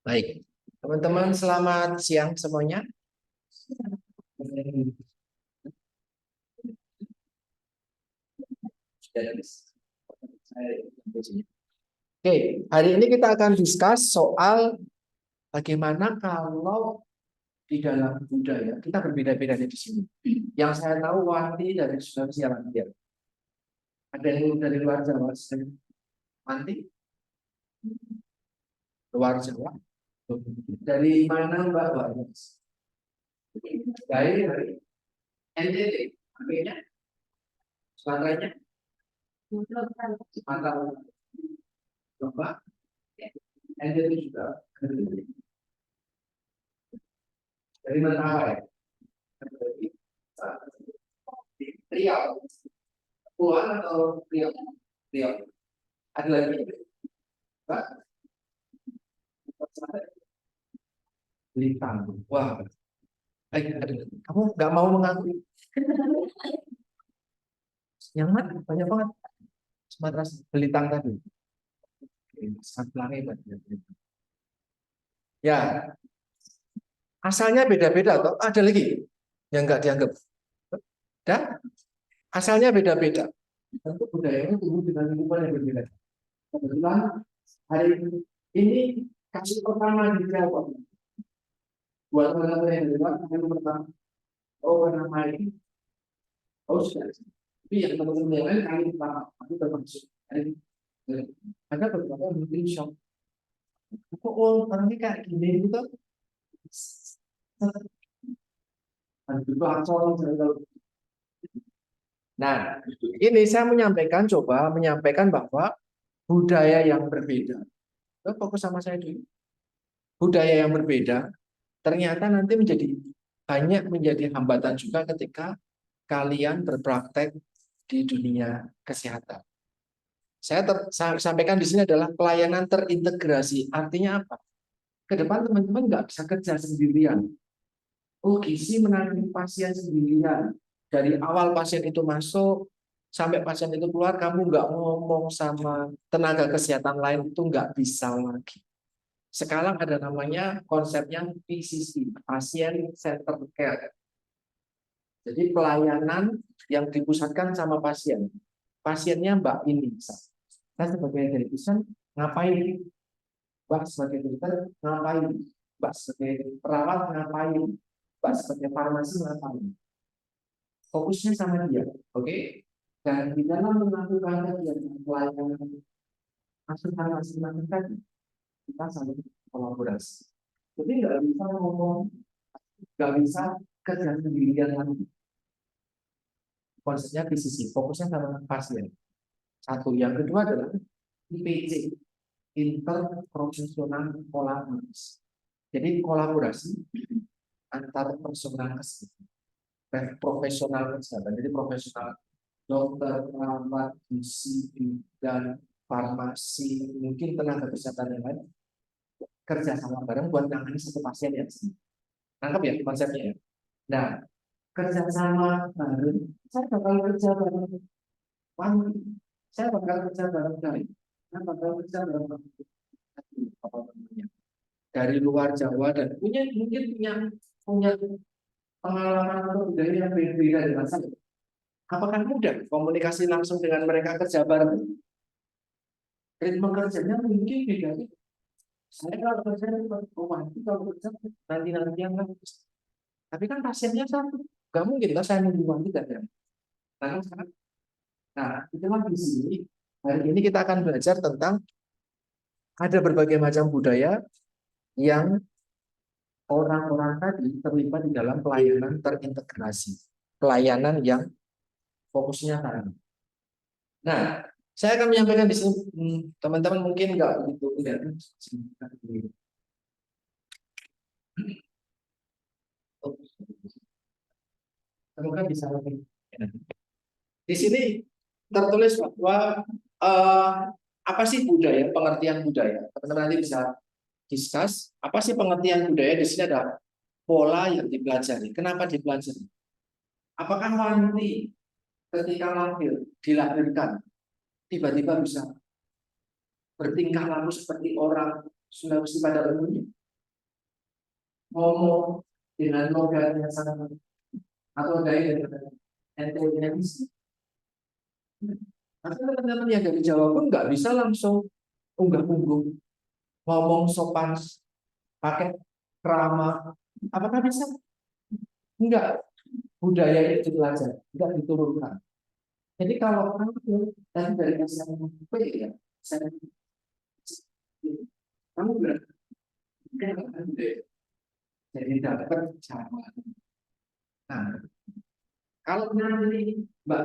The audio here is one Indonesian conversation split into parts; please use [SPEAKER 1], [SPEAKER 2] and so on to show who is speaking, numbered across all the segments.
[SPEAKER 1] Baik, teman-teman selamat siang semuanya. Oke, hari ini kita akan discuss soal bagaimana kalau di dalam budaya kita berbeda-beda di sini. Yang saya tahu Wanti dari Sulawesi Selatan. Ada yang dari luar Jawa, Wanti luar Jawa. Dari mana Mbak Wanti? Dari NTT. Akhirnya Sumateranya Sumatera Bapak NTT juga dari Mentawai. Riau. Puluhan atau Riau? Riau. Ada lagi? Pak? Bintang. Wah. Kamu nggak mau mengakui? Yang mana? Banyak banget. Sumatera Belitang tadi. Ya, asalnya beda-beda atau ada lagi yang nggak dianggap? Dan asalnya beda-beda. Tentu budayanya tumbuh dengan lingkungan yang berbeda. Kebetulan hari ini kasus pertama di Jawa. Buat teman-teman yang di luar, yang pertama, oh nama ini, oh sudah. Tapi yang teman-teman yang lain kali pertama, aku termasuk. Ada beberapa yang mungkin shock. Kok orang ini kayak gini gitu? Nah, ini saya coba menyampaikan bahwa budaya yang berbeda. Fokus sama saya dulu. Budaya yang berbeda ternyata nanti menjadi hambatan juga ketika kalian berpraktek di dunia kesehatan. Saya sampaikan di sini adalah pelayanan terintegrasi. Artinya apa? Ke depan teman-teman nggak bisa kerja sendirian. Oh, gizi menangani pasien sendirian. Dari awal pasien itu masuk sampai pasien itu keluar, kamu nggak ngomong sama tenaga kesehatan lain itu nggak bisa lagi. Sekarang ada namanya konsepnya PCC, Patient Centered Care. Jadi pelayanan yang dipusatkan sama pasien. Pasiennya Mbak ini. Saya sebagai dietitian ngapain? Mbak sebagai dokter ngapain? Mbak sebagai perawat ngapain? Mbak sebagai farmasi ngapain? Fokusnya sama dia, oke? Dan di dalam melakukan kegiatan pelayanan asuhan masing-masing tadi, kita saling kolaborasi. Jadi nggak bisa ngomong, nggak bisa kerja sendirian lagi. Konsepnya PCC, fokusnya sama pasien. Satu, yang kedua adalah IPC, interprofesional kolaborasi. Jadi kolaborasi antar personal kesehatan, profesional kesehatan. Jadi profesional dokter, perawat, gizi, dan farmasi, mungkin tenaga kesehatan yang lain kerja sama bareng buat nangani satu pasien yang sama. Nangkep ya konsepnya ya. Nah, kerja sama bareng, saya bakal kerja bareng Wanti, saya bakal kerja bareng kali, saya bakal kerja bareng dari luar Jawa dan mungkin punya pengalaman atau budaya yang berbeda dengan saya. Apakah mudah komunikasi langsung dengan mereka kerja bareng? Ritme kerjanya mungkin beda. Saya kalau kerja Wanti kalau kerja nanti yang lain. Tapi kan pasiennya satu, nggak mungkin lah saya nunggu Wanti dan yang. Nah, itulah di sini. Hari ini kita akan belajar tentang ada berbagai macam budaya yang orang-orang tadi terlibat di dalam pelayanan terintegrasi. Pelayanan yang fokusnya tadi. Nah, saya akan menyampaikan di sini, teman-teman mungkin nggak begitu lihat. Semoga bisa lebih. Di sini tertulis bahwa apa sih budaya, pengertian budaya. Teman-teman nanti bisa discuss apa sih pengertian budaya. Di sini ada pola yang dipelajari. Kenapa dipelajari? Apakah Wanti ketika dilahirkan tiba-tiba bisa bertingkah laku seperti orang Sulawesi pada umumnya ngomong dengan logat yang sangat atau gaya dengan enthusiasme. Karena teman-teman yang dari Jawa pun nggak bisa langsung unggah-ungguh ngomong sopan pakai krama. Apakah bisa? Enggak. Budaya itu belajar, enggak diturunkan. Jadi kalau kamu tadi dari SMP ya, saya kamu berarti jadi dapat Jawa. Nah, kalau nanti Mbak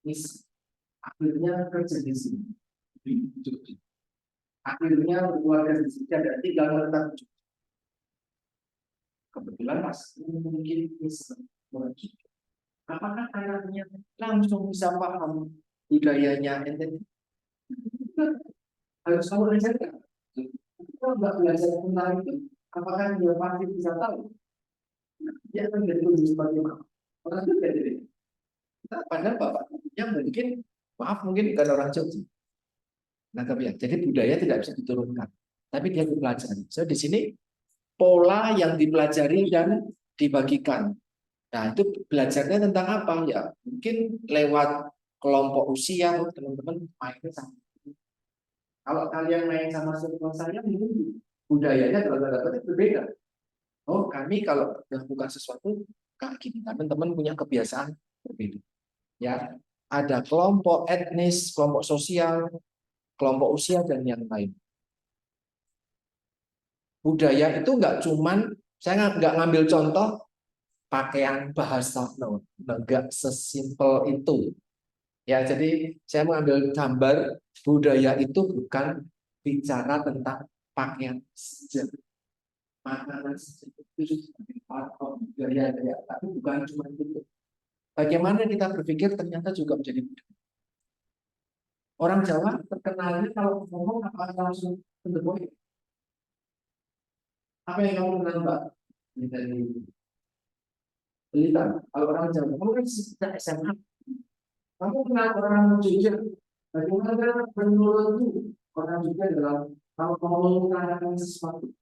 [SPEAKER 1] Grace akhirnya kerja di sini, di Jogja. Akhirnya keluarga di sini ada tinggal menetap di Jogja. Kebetulan Mas mungkin bisa mengerti. Apakah anaknya langsung bisa paham budayanya NTT? Harus kamu ajarkan. Kalau nggak belajar tentang itu, apakah dia pasti bisa tahu? Dia akan jadi lebih sebagai orang juga jadi. Padahal bapaknya mungkin, maaf mungkin bukan orang Jogja. Nah, tapi ya, jadi budaya tidak bisa diturunkan, tapi dia dipelajari. So di sini pola yang dipelajari dan dibagikan. Nah, itu belajarnya tentang apa ya? Mungkin lewat kelompok usia, teman-teman mainnya sama. Kalau kalian main sama sekolah saya, mungkin budayanya dalam tanda kutip berbeda. Oh, kami kalau melakukan sesuatu kayak gini, teman-teman punya kebiasaan berbeda. Ya, ada kelompok etnis, kelompok sosial, kelompok usia dan yang lain. Budaya itu nggak cuman, saya nggak ngambil contoh pakaian bahasa, no, nggak sesimpel itu. Ya, jadi saya mengambil gambar budaya itu bukan bicara tentang pakaian saja, makanan saja, itu sebagai part of budaya ya, tapi bukan cuma itu. Bagaimana kita berpikir ternyata juga menjadi budaya. Orang Jawa terkenalnya kalau ngomong apa langsung underboy. Apa yang kamu kenal Mbak? Dari Blitar. Kalau orang Jawa, kamu kan sejak SMA. Kamu kenal orang Jogja. Bagaimana menurutmu orang Jogja dalam kalau kamu mengatakan sesuatu?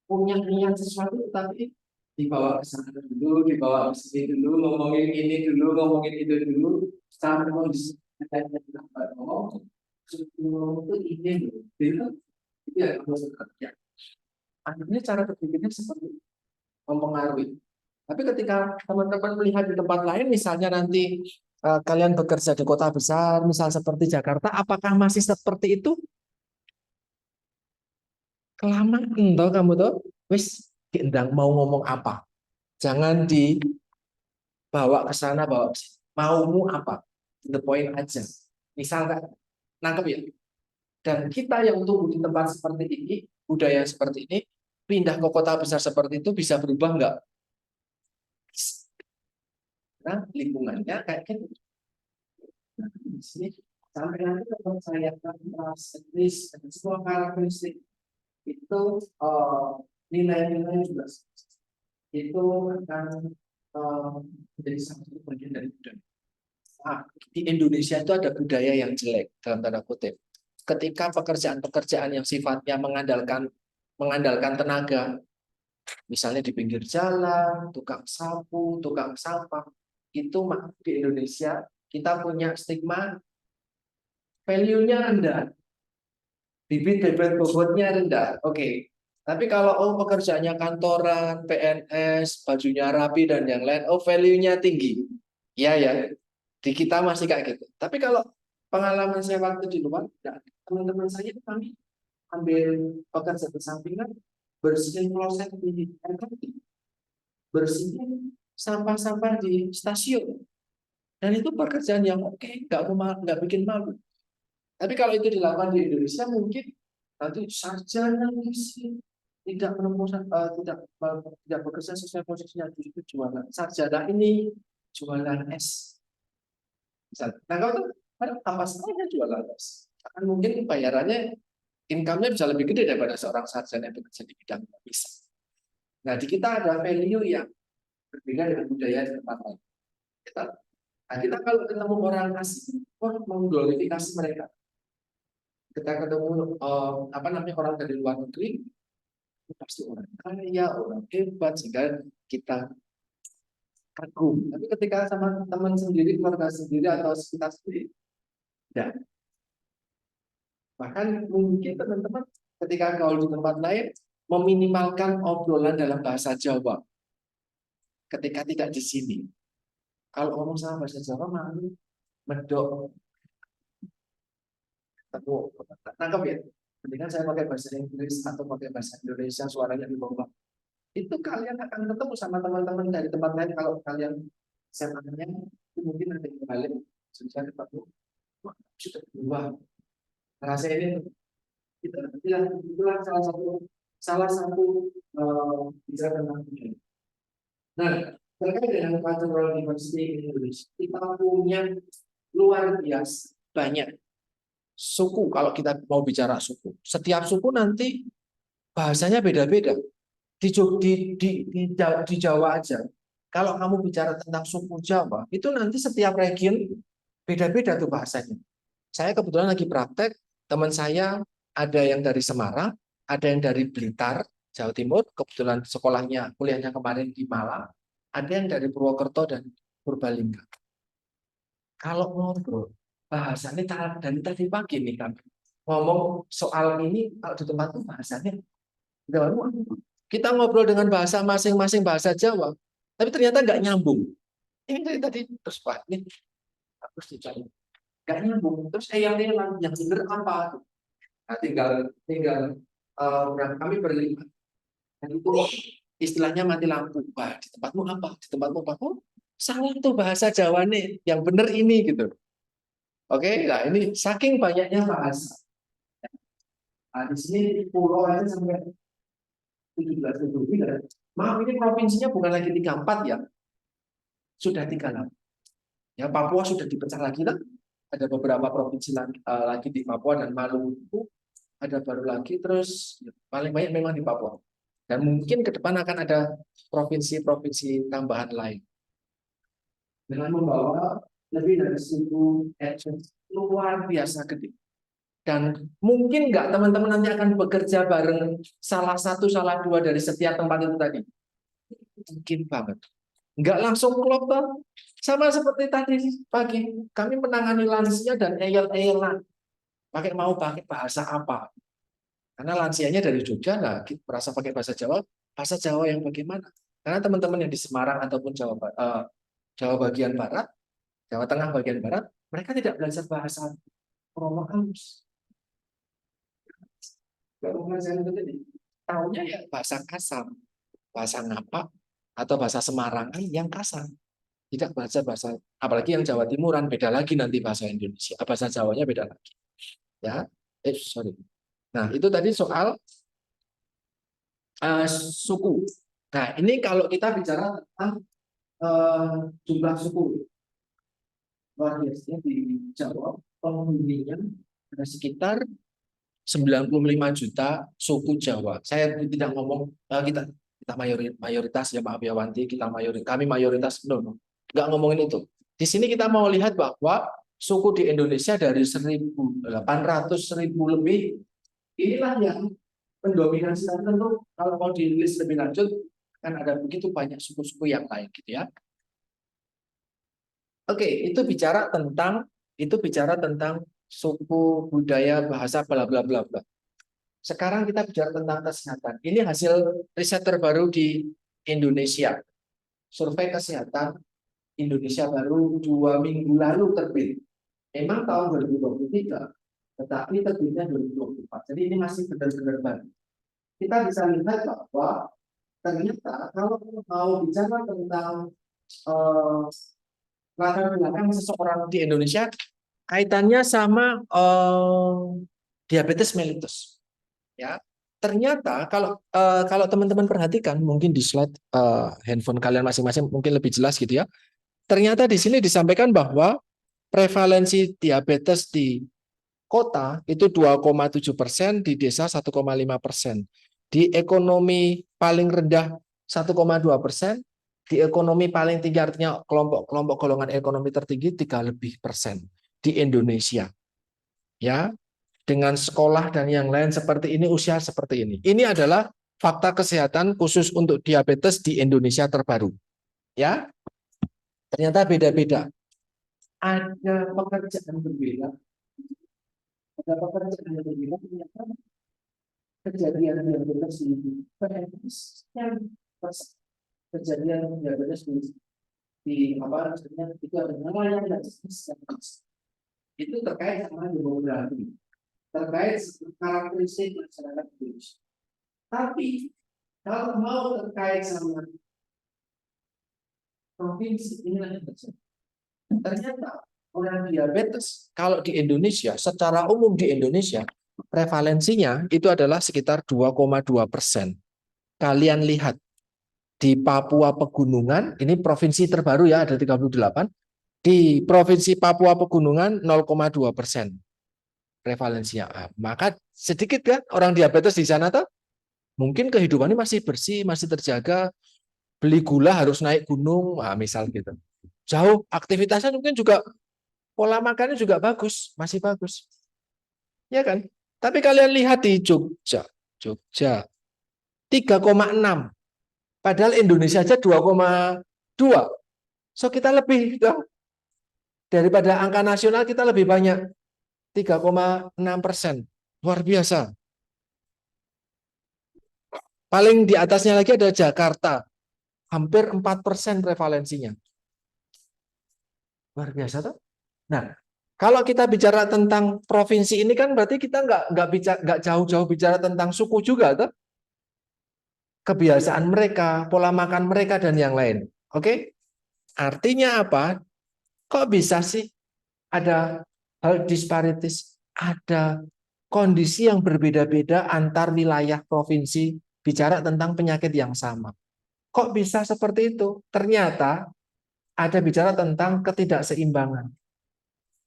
[SPEAKER 1] Punya niat sesuatu tapi dibawa ke sana dulu, dibawa ke sini dulu, ngomongin ini dulu, ngomongin itu dulu, sampai mau disediakan ngomong, itu ini dulu, itu ya kamu bekerja. Akhirnya cara berpikirnya seperti mempengaruhi. Tapi ketika teman-teman melihat di tempat lain, misalnya nanti kalian bekerja di kota besar, misal seperti Jakarta, apakah masih seperti itu? Kelamaan toh kamu tuh, wis gendang mau ngomong apa? Jangan dibawa ke sana, bawa ke sini. Maumu apa? The point aja. Misalkan, nangkep ya. Dan kita yang tumbuh di tempat seperti ini, budaya seperti ini, pindah ke kota besar seperti itu bisa berubah nggak? Nah, lingkungannya kayak gitu. Nah, di sini sampai nanti kalau saya teknis dan semua karakteristik itu nilai-nilai juga itu akan menjadi satu bagian dari budaya. Nah, di Indonesia itu ada budaya yang jelek dalam tanda kutip. Ketika pekerjaan-pekerjaan yang sifatnya mengandalkan tenaga, misalnya di pinggir jalan, tukang sapu, tukang sampah, itu di Indonesia kita punya stigma value-nya rendah, bibit bobotnya rendah. Oke. Tapi kalau pekerjaannya kantoran, PNS, bajunya rapi dan yang lain, value-nya tinggi. Ya ya, di kita masih kayak gitu. Tapi kalau pengalaman saya waktu di luar, teman-teman saya kami ambil pekerjaan bersampingan, bersihin kloset di MRT, bersihin sampah-sampah di stasiun. Dan itu pekerjaan yang oke, nggak bikin malu. Tapi kalau itu dilakukan di Indonesia mungkin nanti sarjana misi tidak menempuh tidak bekerja sesuai posisinya itu jualan sarjana ini jualan es. Misalnya. Nah kalau itu apa salahnya jualan es? Akan mungkin bayarannya income-nya bisa lebih gede daripada seorang sarjana yang bekerja di bidang bisa. Nah, di kita ada value yang berbeda dengan budaya di tempat lain. Kita kalau ketemu orang asing, mengglorifikasi mereka. Kita ketemu orang dari luar negeri, pasti orang kaya, orang hebat, sehingga kita kagum. Tapi ketika sama teman sendiri, keluarga sendiri, atau sekitar sendiri, tidak. Bahkan mungkin teman-teman ketika gaul di tempat lain, meminimalkan obrolan dalam bahasa Jawa. Ketika tidak di sini. Kalau ngomong sama bahasa Jawa, malu, medok, tangkap ya. Mendingan saya pakai bahasa Inggris atau pakai bahasa Indonesia, suaranya di bawah. Itu kalian akan ketemu sama teman-teman dari tempat lain. Kalau kalian SMA-nya, itu mungkin nanti balik, sudah ketemu, sudah berubah. Rasa ini itulah salah satu bisa tentang ini. Nah, terkait dengan cultural diversity in Indonesia, kita punya luar biasa banyak suku. Kalau kita mau bicara suku, setiap suku nanti bahasanya beda-beda. Di Jawa aja, kalau kamu bicara tentang suku Jawa, itu nanti setiap region beda-beda tuh bahasanya. Saya kebetulan lagi praktek, teman saya ada yang dari Semarang, ada yang dari Blitar, Jawa Timur, kebetulan sekolahnya, kuliahnya kemarin di Malang, ada yang dari Purwokerto dan Purbalingga. Kalau ngobrol, bahasanya dari tadi pagi nih kan, ngomong soal ini, kalau di tempat itu bahasanya, kita ngobrol dengan bahasa masing-masing bahasa Jawa, tapi ternyata nggak nyambung. Ini dari tadi terus Pak, ini harus dicari. Nggak nyambung. Terus yang benar apa? Nah, tinggal kami berlima. Dan itu istilahnya mati lampu. Wah, di tempatmu apa? Di tempatmu apa? Oh, salah tuh bahasa Jawa nih. Yang benar ini gitu. Oke, nah ini saking banyaknya bahasa. Nah, di sini pulau aja sampai 17.000. Maaf, ini provinsinya bukan lagi 34 ya. Sudah 38. Ya, Papua sudah dipecah lagi lah. Ada beberapa provinsi lagi di Papua dan Maluku. Ada baru lagi, terus paling banyak memang di Papua. Dan mungkin ke depan akan ada provinsi-provinsi tambahan lain. Dengan membawa lebih dari 1.000 etnis, luar biasa gede. Dan mungkin nggak teman-teman nanti akan bekerja bareng salah satu, salah dua dari setiap tempat itu tadi. Mungkin banget. Nggak langsung klop, sama seperti tadi pagi. Kami menangani lansia dan eyel-eyelan. Mau pakai bahasa apa? Karena lansianya dari Jogja, nah, merasa pakai bahasa Jawa yang bagaimana? Karena teman-teman yang di Semarang ataupun Jawa bagian Barat, Jawa Tengah bagian Barat, mereka tidak belajar bahasa Romo halus. Tahunya ya bahasa kasar, bahasa ngapak, atau bahasa Semarangan yang kasar. Tidak belajar bahasa, apalagi yang Jawa Timuran, beda lagi nanti bahasa Indonesia. Bahasa Jawanya beda lagi. Ya, sorry. Nah, itu tadi soal suku. Nah, ini kalau kita bicara tentang jumlah suku, luar biasa di Jawa penghuninya ada sekitar 95 juta suku Jawa. Saya tidak ngomong kita mayoritas ya, maaf ya Wanti, kami mayoritas, no. Nggak ngomongin itu. Di sini kita mau lihat bahwa suku di Indonesia dari 1.800 lebih, inilah yang mendominasi. Tentu kalau mau di list lebih lanjut kan ada begitu banyak suku-suku yang lain gitu ya. Oke, itu bicara tentang suku, budaya, bahasa, bla bla bla bla. Sekarang kita bicara tentang kesehatan. Ini hasil riset terbaru di Indonesia. Survei kesehatan Indonesia baru 2 minggu lalu terbit. Memang tahun 2023, tetapi terbitnya 2024. Jadi ini masih benar-benar baru. Kita bisa lihat bahwa ternyata kalau mau bicara tentang latar belakang seseorang di Indonesia, kaitannya sama diabetes mellitus. Ya, ternyata kalau teman-teman perhatikan, mungkin di slide handphone kalian masing-masing mungkin lebih jelas gitu ya. Ternyata di sini disampaikan bahwa prevalensi diabetes di kota itu 2,7%, di desa 1,5%. Di ekonomi paling rendah 1,2%, di ekonomi paling tinggi artinya kelompok-kelompok golongan ekonomi tertinggi 3% di Indonesia. Ya, dengan sekolah dan yang lain seperti ini, usia seperti ini. Ini adalah fakta kesehatan khusus untuk diabetes di Indonesia terbaru. Ya, ternyata beda-beda. Ada pekerjaan berbeda. Ada pekerjaan yang berbeda, ternyata kejadian diabetes kejadian diabetes di apa maksudnya itu adalah yang itu terkait sama demografi, terkait karakteristik masyarakat Indonesia. Tapi kalau mau terkait sama provinsi ini yang terjadi. Ternyata orang diabetes kalau di Indonesia, secara umum di Indonesia, prevalensinya itu adalah sekitar 2,2%. Kalian lihat di Papua Pegunungan, ini provinsi terbaru ya, ada 38. Di Provinsi Papua Pegunungan 0,2% prevalensinya. Maka sedikit kan orang diabetes di sana tuh. Mungkin kehidupannya masih bersih, masih terjaga. Beli gula harus naik gunung, misal gitu. Jauh, aktivitasnya mungkin juga pola makannya juga bagus, masih bagus. Ya kan? Tapi kalian lihat di Jogja 3,6. Padahal Indonesia aja 2,2. So kita lebih daripada angka nasional, kita lebih banyak 3,6%. Luar biasa. Paling di atasnya lagi ada Jakarta. Hampir 4% prevalensinya. Luar biasa tuh. Nah, kalau kita bicara tentang provinsi ini kan berarti kita nggak jauh-jauh bicara tentang suku juga tuh. Kebiasaan mereka, pola makan mereka dan yang lain. Oke? Artinya apa? Kok bisa sih ada health disparities, ada kondisi yang berbeda-beda antar wilayah provinsi bicara tentang penyakit yang sama. Kok bisa seperti itu? Ternyata ada bicara tentang ketidakseimbangan.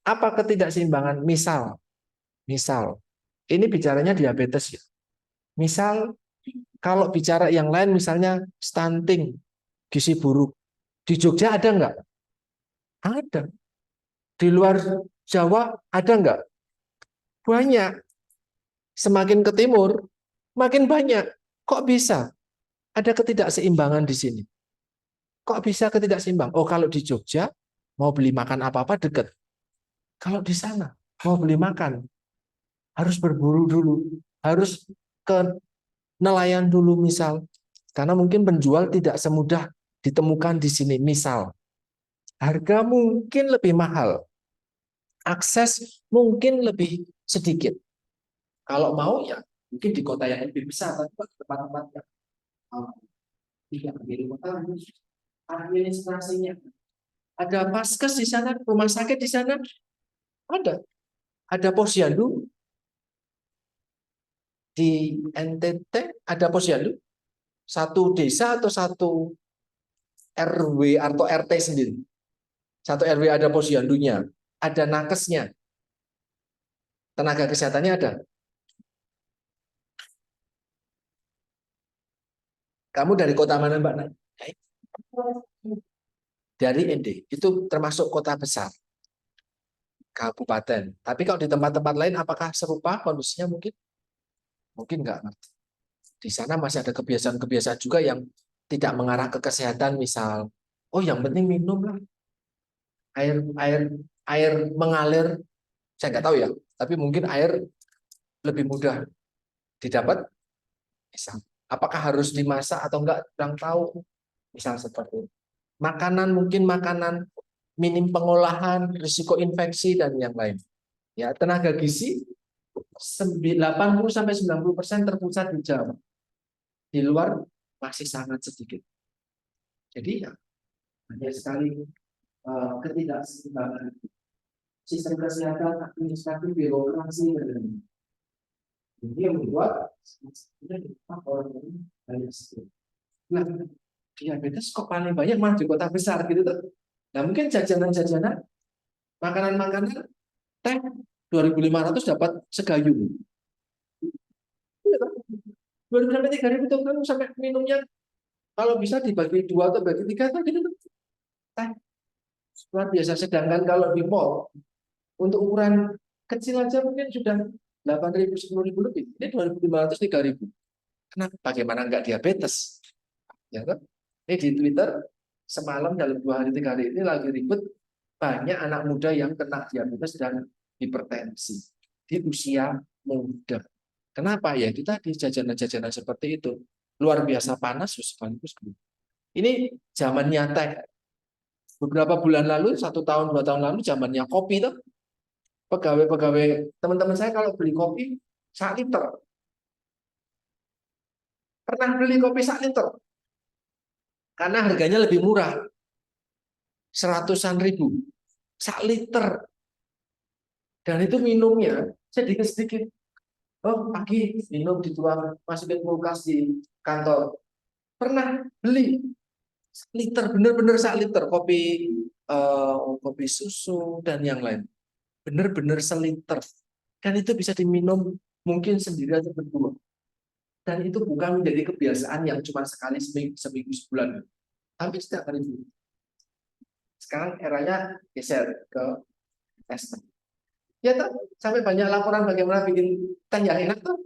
[SPEAKER 1] Apa ketidakseimbangan? Misal, ini bicaranya diabetes ya. Misal, kalau bicara yang lain misalnya stunting, gizi buruk. Di Jogja ada nggak? Ada. Di luar Jawa ada nggak? Banyak. Semakin ke timur, makin banyak. Kok bisa? Ada ketidakseimbangan di sini. Kok bisa ketidakseimbang? Oh, kalau di Jogja, mau beli makan apa-apa dekat. Kalau di sana, mau beli makan, harus berburu dulu. Harus ke nelayan dulu misal. Karena mungkin penjual tidak semudah ditemukan di sini. Misal, harga mungkin lebih mahal. Akses mungkin lebih sedikit. Kalau mau ya mungkin di kota yang lebih besar, tapi tempat-tempat yang tidak menjadi kota, administrasinya. Ada Paskes di sana, rumah sakit di sana, ada posyandu di NTT, ada posyandu, satu desa atau satu RW atau RT sendiri. Satu RW ada posyandunya, ada nakesnya, tenaga kesehatannya ada. Kamu dari kota mana, Mbak? Dari ND. Itu termasuk kota besar, kabupaten. Tapi kalau di tempat-tempat lain, apakah serupa kondisinya mungkin? Mungkin nggak. Di sana masih ada kebiasaan-kebiasaan juga yang tidak mengarah ke kesehatan, misal, oh yang penting minum lah, air air air mengalir, saya nggak tahu ya, tapi mungkin air lebih mudah didapat, misal. Apakah harus dimasak atau enggak, kurang tahu, misal seperti itu. Makanan mungkin makanan minim pengolahan, risiko infeksi dan yang lain. Ya, tenaga gizi 80-90% terpusat di Jawa. Di luar masih sangat sedikit. Jadi ya banyak sekali ketidakseimbangan sistem kesehatan, administratif, birokrasi dan ini yang membuat orang banyak sekali. Nah, diabetes kok paling banyak malah di kota besar gitu tuh. Nah, mungkin jajanan-jajanan, makanan-makanan, teh 2.500 dapat segayung. 2.000 sampai 3.000 itu kan sampai minumnya kalau bisa dibagi 2 atau bagi 3 kan gitu. Luar biasa. Sedangkan kalau di mall untuk ukuran kecil aja mungkin sudah 8.000, 10.000 lebih. Ini 2.500, 3.000. Kenapa? Bagaimana nggak diabetes? Ya kan? Ini di Twitter semalam dalam 2 hari 3 hari ini lagi ribut banyak anak muda yang kena diabetes dan hipertensi di usia muda. Kenapa? Ya itu tadi jajanan-jajanan seperti itu. Luar biasa panas, sekaligus. Ini zaman nyata. Beberapa bulan lalu, 1 tahun, 2 tahun lalu, zamannya kopi tuh. Pegawai-pegawai, teman-teman saya kalau beli kopi, 1 liter. Pernah beli kopi 1 liter. Karena harganya lebih murah. 100-an ribu. 1 liter. Dan itu minumnya sedikit-sedikit. Oh, pagi minum dituang, masukin kulkas di kantor. Pernah beli 1 liter, bener-bener 1 liter kopi, kopi susu dan yang lain. Bener-bener 1 liter. Dan itu bisa diminum mungkin sendiri atau berdua. Dan itu bukan menjadi kebiasaan yang cuma sekali seminggu sebulan, tapi setiap hari. Sekarang eranya geser ke es. Ya tuh, sampai banyak laporan bagaimana bikin teh yang enak tuh.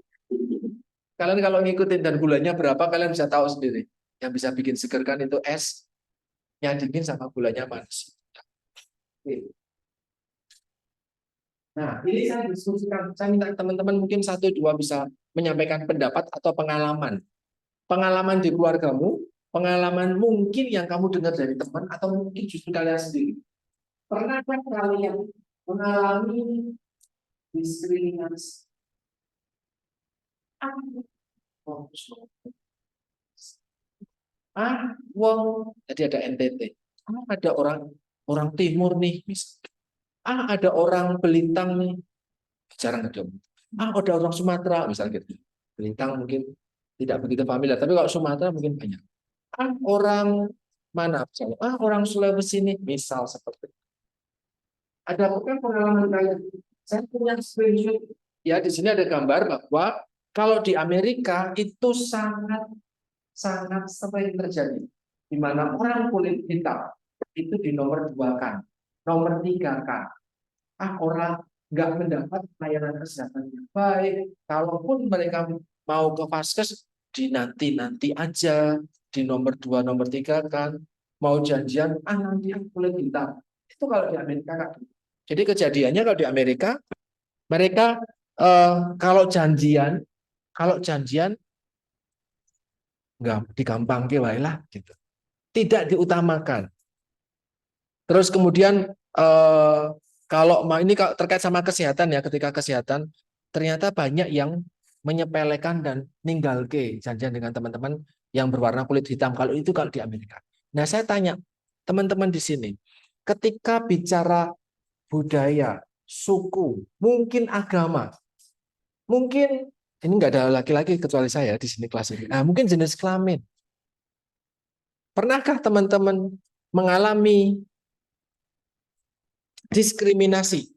[SPEAKER 1] Kalian kalau ngikutin dan gulanya berapa, kalian bisa tahu sendiri. Yang bisa bikin seger kan itu es yang dingin sama gulanya manis. Nah, ini saya diskusikan. Saya minta teman-teman mungkin 1-2 bisa menyampaikan pendapat atau pengalaman. Pengalaman di keluargamu, pengalaman mungkin yang kamu dengar dari teman, atau mungkin justru kalian sendiri. Pernahkah kalian mengalami diskriminasi? Wong, jadi ada NTT. Ada orang orang timur nih, ada orang Belintang nih, jarang ada. Ada orang Sumatera, misalnya gitu. Belintang mungkin tidak begitu familiar, tapi kalau Sumatera mungkin banyak. Orang mana misalnya? Orang Sulawesi nih, misal seperti itu. Ada bukan pengalaman kalian? Saya punya screenshot. Ya, di sini ada gambar bahwa kalau di Amerika itu sangat sangat sering terjadi, di mana orang kulit hitam itu di nomor 2 kan, nomor 3 kan. Orang nggak mendapat layanan kesehatan yang baik. Kalaupun mereka mau ke vaskes, di nanti aja, di nomor 2, nomor 3 kan, mau janjian, nanti kulit hitam. Itu kalau di Amerika kan. Jadi kejadiannya kalau di Amerika, mereka kalau janjian nggak digampang lah gitu. Tidak diutamakan. Terus kemudian kalau ini terkait sama kesehatan ya, ketika kesehatan ternyata banyak yang menyepelekan dan ninggal ke janjian dengan teman-teman yang berwarna kulit hitam. Kalau di Amerika. Nah, saya tanya teman-teman di sini, ketika bicara budaya, suku, mungkin agama, mungkin ini nggak ada laki-laki kecuali saya di sini kelas ini. Mungkin jenis kelamin. Pernahkah teman-teman mengalami diskriminasi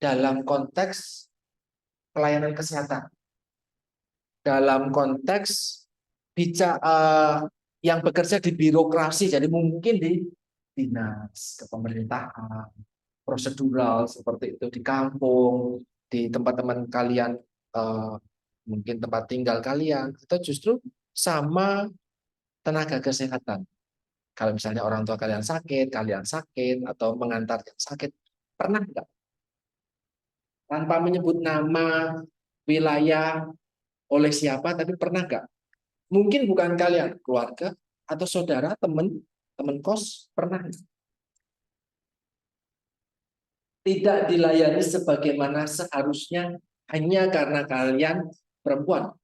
[SPEAKER 1] dalam konteks pelayanan kesehatan, dalam konteks bicara yang bekerja di birokrasi, jadi mungkin di dinas kepemerintahan, prosedural seperti itu di kampung, di tempat teman kalian, mungkin tempat tinggal kalian, atau justru sama tenaga kesehatan. Kalau misalnya orang tua kalian sakit, atau mengantar yang sakit, pernah nggak? Tanpa menyebut nama, wilayah, oleh siapa, tapi pernah nggak? Mungkin bukan kalian, keluarga, atau saudara, teman kos, pernah nggak? Tidak dilayani sebagaimana seharusnya hanya karena kalian perempuan,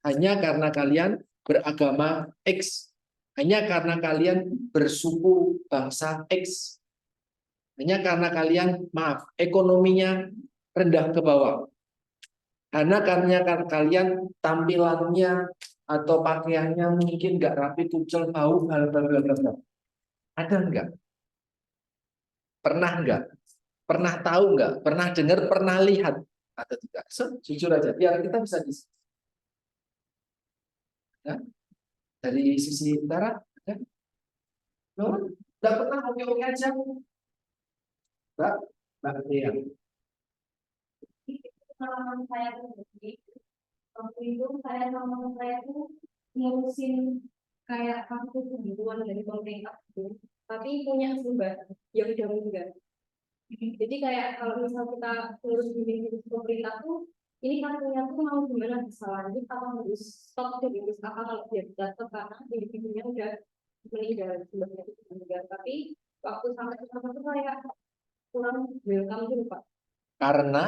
[SPEAKER 1] hanya karena kalian beragama X, hanya karena kalian bersuku bangsa X, hanya karena kalian, maaf, ekonominya rendah ke bawah. Karena kalian tampilannya atau pakaiannya mungkin nggak rapi, kucel, bau, hal. Ada nggak? Pernah nggak? Pernah tahu nggak? Pernah dengar? Pernah lihat? Atau tidak? So, jujur aja, biar kita bisa diskusi. Ya? Dari sisi utara, ya? No? Nggak pernah oke-oke aja, Mbak? Mbak Dea.
[SPEAKER 2] Pengalaman saya pribadi, waktu itu saya sama saya tuh ngurusin kayak kartu kebutuhan dari pemerintah itu, tapi punya sumber yang udah meninggal. Jadi kayak kalau misal kita ngurus di pemerintah tuh, ini kartunya tuh mau gimana, bisa lanjut apa harus stop dari apa kalau dia jatuh karena individunya udah meninggal, sumbernya itu meninggal. Tapi waktu sampai ke sana tuh kayak kurang welcome gitu Pak.
[SPEAKER 1] Karena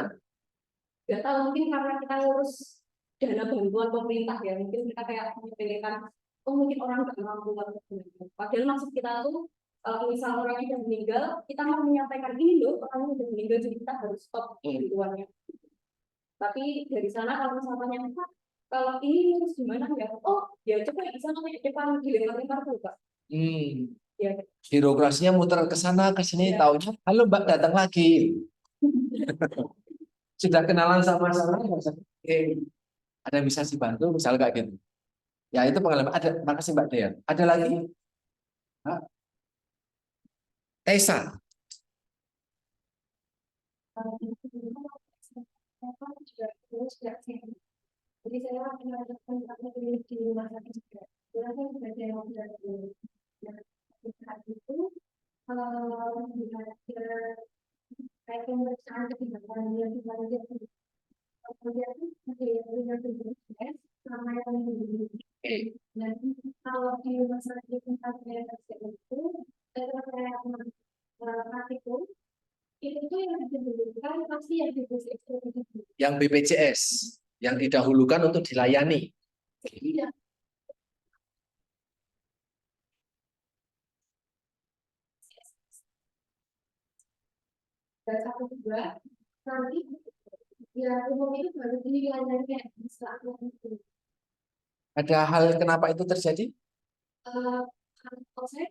[SPEAKER 2] Gak tahu, mungkin karena kita ngurus dana bantuan pemerintah ya, mungkin kita kayak menyepelekan, oh mungkin orang nggak mampu atau gimana. Padahal maksud kita tuh kalau misal orang yang meninggal, kita mau menyampaikan ini loh orang yang sudah meninggal, jadi kita harus stop bantuannya. Tapi dari sana kalau misalnya Pak, kalau ini harus gimana ya, oh ya coba bisa nanti depan dilempar-lempar tuh Pak. Ya.
[SPEAKER 1] Birokrasinya muter ke sana ke sini,
[SPEAKER 2] Ya.
[SPEAKER 1] taunya halo Mbak datang lagi. Sudah kenalan sama-sama, ada yang bisa dibantu misal kayak gitu. Ya itu pengalaman. Ada, makasih Mbak Dea. Ada lagi? Hah? Tessa.
[SPEAKER 2] Jadi saya melakukan di rumah sakit juga. Saya sudah saya sudah saat itu kayak pemeriksaan kesehatan dia kemudian masih punya tugas sama yang dan kalau di rumah sakit tempat saya itu saya praktikum itu tuh yang didahulukan pasti yang BPJS
[SPEAKER 1] yang BPJS yang didahulukan untuk dilayani.
[SPEAKER 2] Iya. Dan satu juga nanti ya umum itu baru ini dilayani setelah itu.
[SPEAKER 1] Ada hal kenapa itu terjadi?
[SPEAKER 2] Kalau saya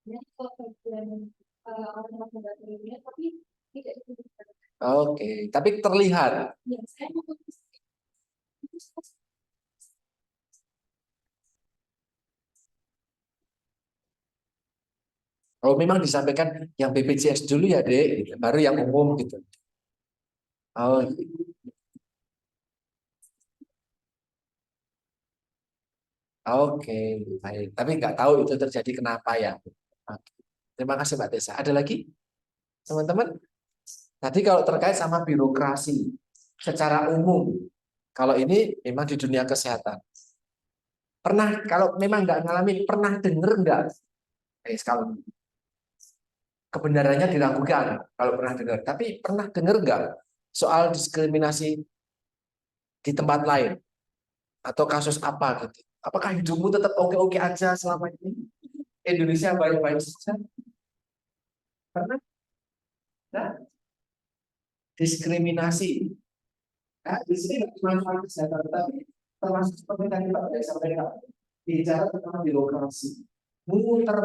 [SPEAKER 2] ya kalau bagian orang membantunya tapi tidak disebutkan.
[SPEAKER 1] Oke, tapi terlihat.
[SPEAKER 2] Ya, saya mau
[SPEAKER 1] Kalau memang disampaikan yang BPJS dulu ya Dek, gitu. Baru yang umum gitu. Oh, oke, baik. Tapi nggak tahu itu terjadi kenapa ya. Oke. Terima kasih Mbak Tessa. Ada lagi, teman-teman? Tadi kalau terkait sama birokrasi secara umum, kalau ini memang di dunia kesehatan. Pernah, kalau memang nggak ngalamin, pernah denger nggak? Kalau kebenarannya diragukan, kalau pernah dengar. Tapi pernah dengar nggak soal diskriminasi di tempat lain? Atau kasus apa gitu? Apakah hidupmu tetap oke-oke aja selama ini? Indonesia baik-baik saja? Pernah? Nah, diskriminasi. Nah, di sini nggak cuma soal kesehatan, tapi termasuk seperti tadi Pak saya sampaikan, bicara tentang birokrasi. Muter.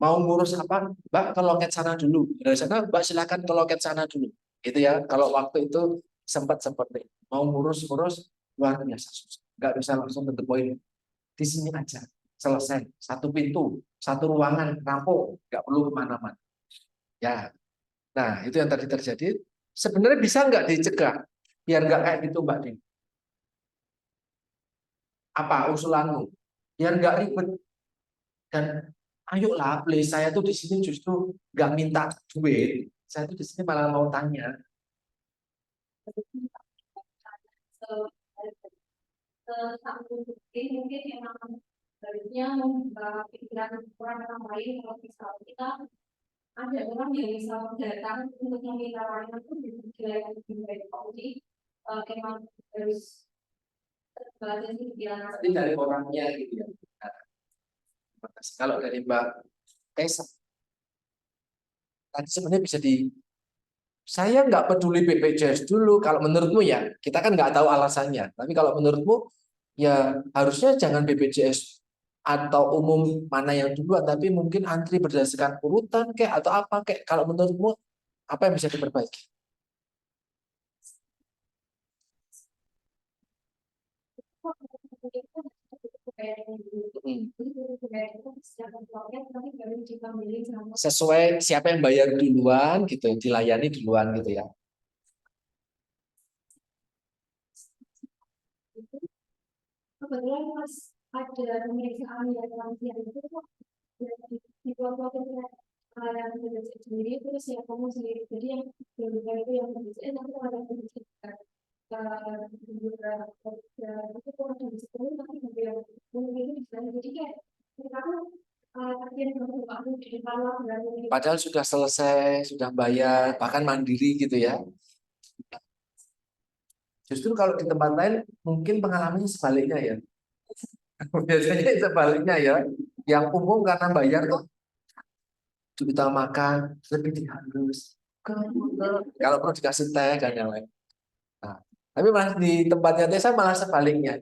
[SPEAKER 1] Mau ngurus apa? Mbak ke loket sana dulu. Dari sana Mbak silakan ke loket sana dulu. Gitu ya. Kalau waktu itu sempat seperti mau ngurus-ngurus luar biasa susah. Nggak bisa langsung ke the point. Di sini aja. Selesai. Satu pintu, satu ruangan, rampung. Nggak perlu kemana-mana. Ya. Nah, itu yang tadi terjadi. Sebenarnya bisa nggak dicegah? Biar nggak kayak gitu Mbak Din. Apa usulanmu? Biar nggak ribet. Dan ayolah, please, saya tuh di sini justru nggak minta duit. Saya tuh di sini malah mau tanya.
[SPEAKER 2] mungkin memang baliknya pikiran orang lain kalau misal kita ada orang yang misal datang untuk meminta layanan pun juga yang lebih baik jadi memang harus terbaca sih pikiran
[SPEAKER 1] Nanti dari orangnya gitu ya. Kalau dari Mbak Tessa, tadi sebenarnya bisa di saya nggak peduli BPJS dulu. Kalau menurutmu ya, kita kan nggak tahu alasannya. Tapi kalau menurutmu, ya harusnya jangan BPJS atau umum mana yang duluan, tapi mungkin antri berdasarkan urutan kayak atau apa kayak. Kalau menurutmu Apa yang bisa diperbaiki? Sesuai siapa yang bayar duluan gitu, dilayani duluan gitu ya.
[SPEAKER 2] Kebetulan pas ada pemeriksaan yang lansia itu kok di kelompok yang bekerja sendiri terus yang kamu sendiri jadi yang berbeda itu yang bekerja nanti ada bekerja itu kok ada di situ tapi yang mungkin bisa jadi kayak aku tapi yang aku di depan lah berani
[SPEAKER 1] Padahal sudah selesai, sudah bayar, bahkan mandiri gitu ya. Justru kalau di tempat lain mungkin pengalamannya sebaliknya ya. Biasanya sebaliknya ya. Yang umum karena bayar kok kita makan lebih dihalus. Kalau perlu dikasih teh dan yang lain. Nah, tapi malah di tempatnya desa malah sebaliknya.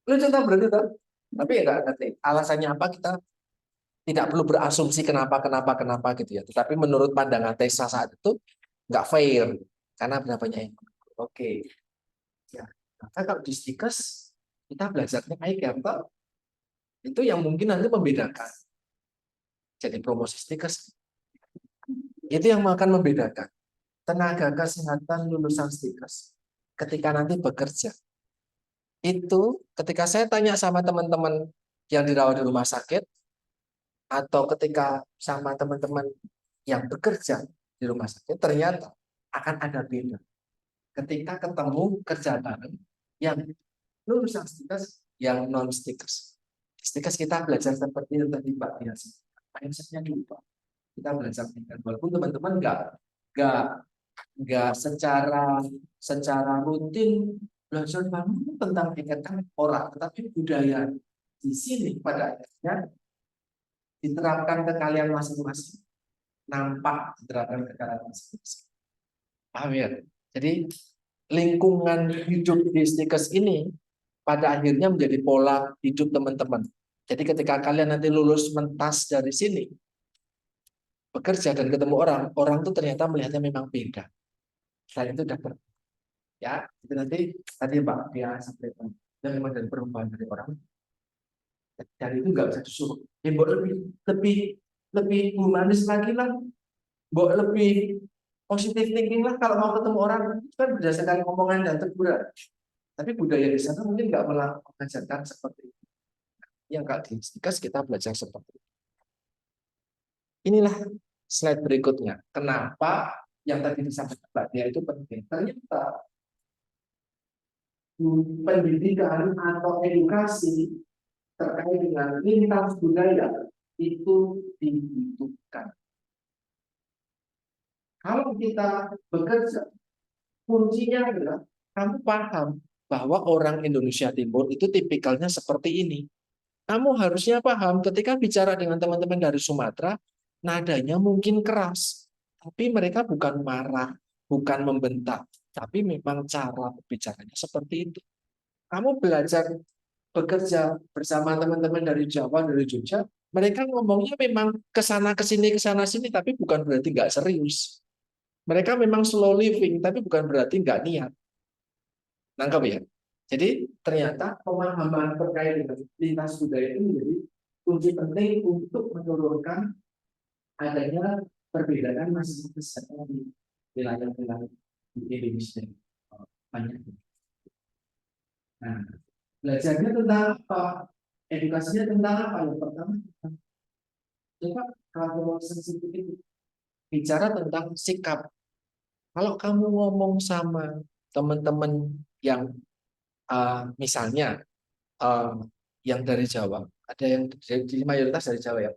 [SPEAKER 1] Lu contoh berarti tuh. Tapi ya nggak ngerti alasannya apa, kita tidak perlu berasumsi kenapa gitu ya. Tetapi menurut pandangan Tessa saat itu nggak fair karena berapanya yang oke. Ya, maka kalau di stikers kita belajarnya kayak gambar itu yang mungkin nanti membedakan. Jadi promosi stikers itu yang akan membedakan tenaga kesehatan lulusan stikers ketika nanti bekerja. Itu ketika saya tanya sama teman-teman yang dirawat di rumah sakit atau ketika sama teman-teman yang bekerja di rumah sakit, ternyata akan ada beda ketika ketemu kerja bareng yang lulusan stikers yang non stikers. Stikers kita belajar seperti yang tadi Pak biasa. Mindsetnya lupa. Kita belajar tingkat walaupun teman-teman nggak nggak secara rutin belajar banget tentang ikatan orang, tetapi budaya di sini pada akhirnya diterapkan ke kalian masing-masing, nampak diterapkan ke kalian masing-masing. Paham ya? Jadi lingkungan hidup di stikers ini pada akhirnya menjadi pola hidup teman-teman. Jadi ketika kalian nanti lulus mentas dari sini, bekerja dan ketemu orang, orang tuh ternyata melihatnya memang beda. Selain itu udah ya, itu nanti tadi Pak dia sampaikan dan memang dari perubahan dari orang, dan itu nggak bisa disuruh. Ya, buat lebih lebih humanis lagi lah, buat lebih positif thinking lah kalau mau ketemu orang itu kan berdasarkan omongan dan teguran. Tapi budaya di sana mungkin nggak mengajarkan seperti itu. Yang nggak di Stikas kita belajar seperti itu. Inilah slide berikutnya. Kenapa yang tadi disampaikan Mbak Dia itu penting? Ternyata pendidikan atau edukasi terkait dengan lintas budaya itu dibutuhkan. Kalau kita bekerja, kuncinya adalah kamu paham bahwa orang Indonesia Timur itu tipikalnya seperti ini. Kamu harusnya paham ketika bicara dengan teman-teman dari Sumatera, nadanya mungkin keras, tapi mereka bukan marah, bukan membentak, tapi memang cara berbicaranya seperti itu. Kamu belajar bekerja bersama teman-teman dari Jawa, dari Jogja, mereka ngomongnya memang ke sana sini, tapi bukan berarti nggak serius. Mereka memang slow living, tapi bukan berarti nggak niat. Nangkep ya? Jadi ternyata pemahaman terkait dengan lintas budaya itu menjadi kunci penting untuk menurunkan adanya perbedaan masing-masing di wilayah-wilayah di Indonesia. Banyak. Nah, belajarnya tentang apa? Edukasinya tentang apa? Yang pertama, coba kalau sensitif itu bicara tentang sikap. Kalau kamu ngomong sama teman-teman yang misalnya yang dari Jawa, ada yang di mayoritas dari Jawa ya.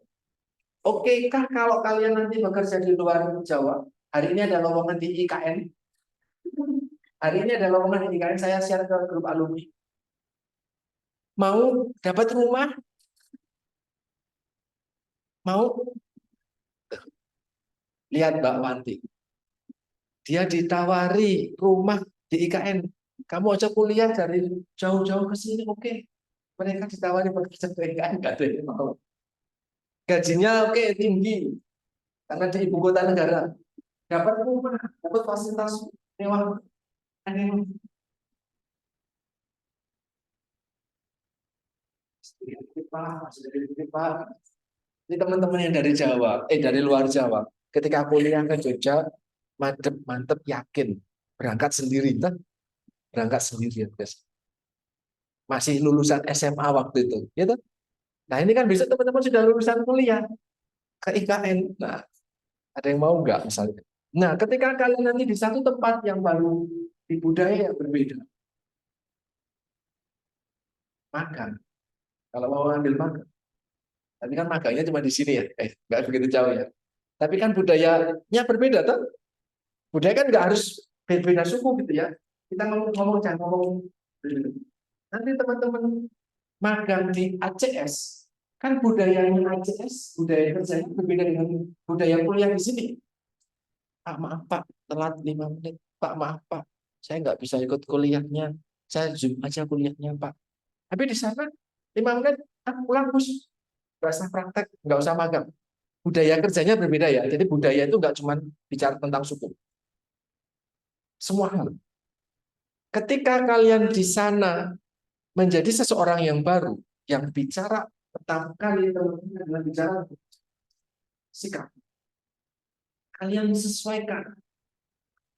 [SPEAKER 1] Oke kah kalau kalian nanti bekerja di luar Jawa? Hari ini ada lowongan di IKN. Hari ini ada lowongan di IKN, saya share ke grup alumni. Mau dapat rumah? Mau? Lihat Mbak Wanti. Dia ditawari rumah di IKN. Kamu aja kuliah dari jauh-jauh ke sini, oke. Mereka ditawari bekerja di IKN, nggak ada yang mau. Gajinya oke tinggi, karena di ibu kota negara. dapat rumah, dapat fasilitas mewah, aneh. Ini teman-teman yang dari Jawa, dari luar Jawa, ketika kuliah ke Jogja, mantep, mantep, yakin berangkat sendiri, kan? Berangkat sendiri, guys. Masih lulusan SMA waktu itu, gitu. Nah ini kan besok teman-teman sudah lulusan kuliah ke IKN. Nah, ada yang mau nggak misalnya? Nah, ketika kalian nanti di satu tempat yang baru, di budaya yang berbeda, makan. Kalau mau ambil makan, tapi kan magangnya cuma di sini ya, nggak begitu jauh ya. Tapi kan budayanya berbeda, tuh. Budaya kan nggak harus beda suku gitu ya. Kita ngomong jangan ngomong. Nanti teman-teman magang di ACS, kan budayanya ACS, budaya kerjanya berbeda dengan budaya kuliah di sini. Pak maaf Pak, telat 5 menit. Pak maaf Pak, saya nggak bisa ikut kuliahnya. Saya Zoom aja kuliahnya Pak. Tapi di sana 5 menit, pulang bos. Nggak usah praktek, nggak usah magang. Budaya kerjanya berbeda ya. Jadi budaya itu nggak cuma bicara tentang suku. Semua hal. Ketika kalian di sana menjadi seseorang yang baru, yang bicara pertama kali teman-teman adalah bicara sikap. Kalian sesuaikan.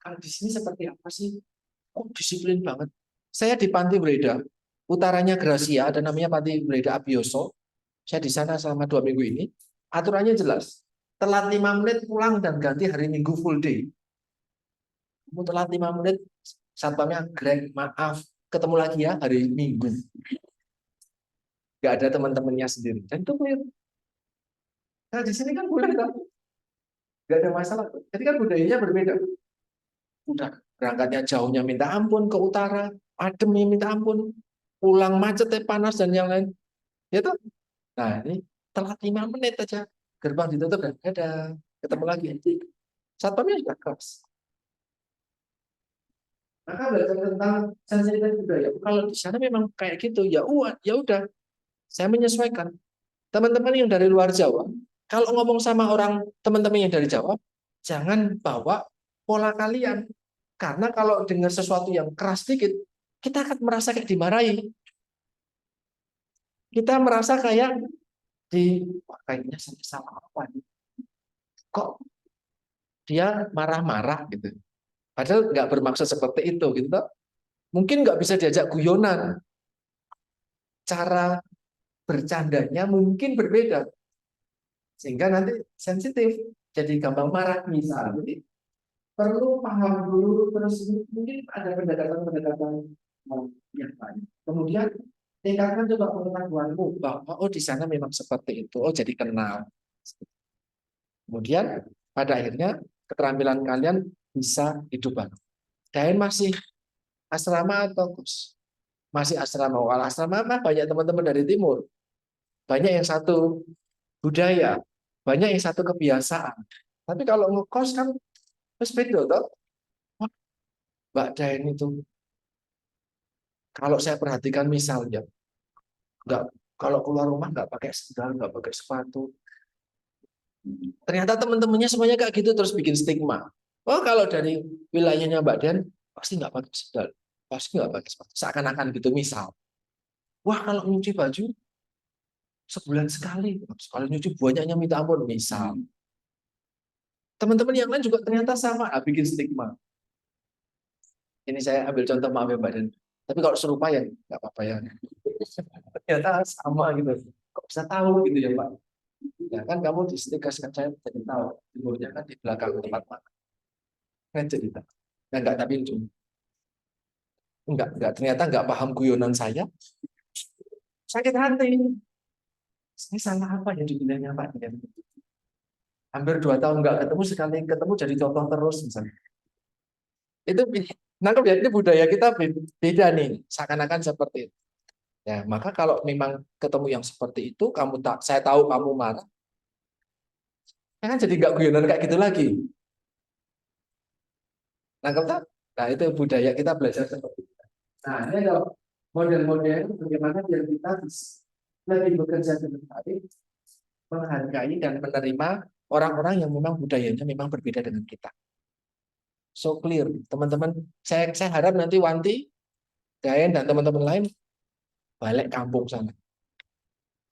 [SPEAKER 1] Kalau di sini seperti apa sih? Kok disiplin banget? Saya di Panti Breda, utaranya Gracia, ada namanya Panti Breda Abioso. Saya di sana selama 2 minggu ini. Aturannya jelas. Telat 5 menit pulang dan ganti hari Minggu full day. Kamu telat 5 menit, satpamnya Greg, maaf. Ketemu lagi ya hari Minggu. Nggak ada teman-temannya sendiri. Dan itu clear. Nah, di sini kan boleh, kan? Nggak ada masalah. Jadi kan budayanya berbeda. Udah berangkatnya jauhnya minta ampun ke utara, ademnya minta ampun, pulang macetnya panas dan yang lain. Ya tuh. Nah, ini telat 5 menit aja. Gerbang ditutup dan ada ketemu lagi. Satpamnya sudah keras. Maka belajar tentang sensitivitas budaya. Kalau di sana memang kayak gitu, ya udah. Saya menyesuaikan. Teman-teman yang dari luar Jawa, kalau ngomong sama orang teman-teman yang dari Jawa, jangan bawa pola kalian. Karena kalau dengar sesuatu yang keras sedikit, kita akan merasa kayak dimarahi. Kita merasa kayak kayaknya saya salah apa nih? Kok dia marah-marah gitu. Padahal nggak bermaksud seperti itu gitu. Mungkin nggak bisa diajak guyonan. Cara bercandanya mungkin berbeda. Sehingga nanti sensitif. Jadi gampang marah misalnya. Jadi perlu paham dulu, terus mungkin ada pendekatan-pendekatan yang lain. Kemudian tingkatkan juga pengetahuanmu bahwa di sana memang seperti itu. Jadi kenal. Kemudian pada akhirnya keterampilan kalian bisa hidup bareng. Dan masih asrama atau kos? Masih asrama. Kalau asrama mah banyak teman-teman dari timur. Banyak yang satu budaya, banyak yang satu kebiasaan. Tapi kalau ngekos kan terus beda toh. Mbak Dain itu kalau saya perhatikan misalnya nggak, kalau keluar rumah nggak pakai sandal, nggak pakai sepatu. Ternyata teman-temannya semuanya kayak gitu, terus bikin stigma. Oh, kalau dari wilayahnya Mbak Den pasti nggak pakai sandal, pasti nggak pakai sepatu. Seakan-akan gitu misal. Wah, kalau nyuci baju sebulan sekali, kalau nyuci banyaknya minta ampun misal. Teman-teman yang lain juga ternyata sama, bikin stigma. Ini saya ambil contoh, maaf ya Mbak Den. Tapi kalau serupa ya nggak apa-apa ya. Ternyata sama gitu. Kok bisa tahu gitu ya Pak? Ya kan kamu di kan saya jadi tahu. Timurnya kan di belakang tempat makan. Kan cerita. Nah, enggak, tapi itu. Enggak, ternyata enggak paham guyonan saya. Sakit hati. Ini salah apa yang dibilangnya Pak? Hampir 2 tahun enggak ketemu, sekali ketemu jadi contoh terus misalnya. Itu nangkep ya, ini budaya kita beda nih. Seakan-akan seperti itu. Ya, maka kalau memang ketemu yang seperti itu, saya tahu kamu marah, kan jadi nggak guyonan kayak gitu lagi. Nangkep tak? Nah, itu budaya kita belajar seperti itu. Nah, ini ada model-model bagaimana biar kita bisa lebih bekerja dengan baik, menghargai dan menerima orang-orang yang memang budayanya memang berbeda dengan kita. So clear, teman-teman. Saya harap nanti Wanti, Daen, dan teman-teman lain balik kampung sana,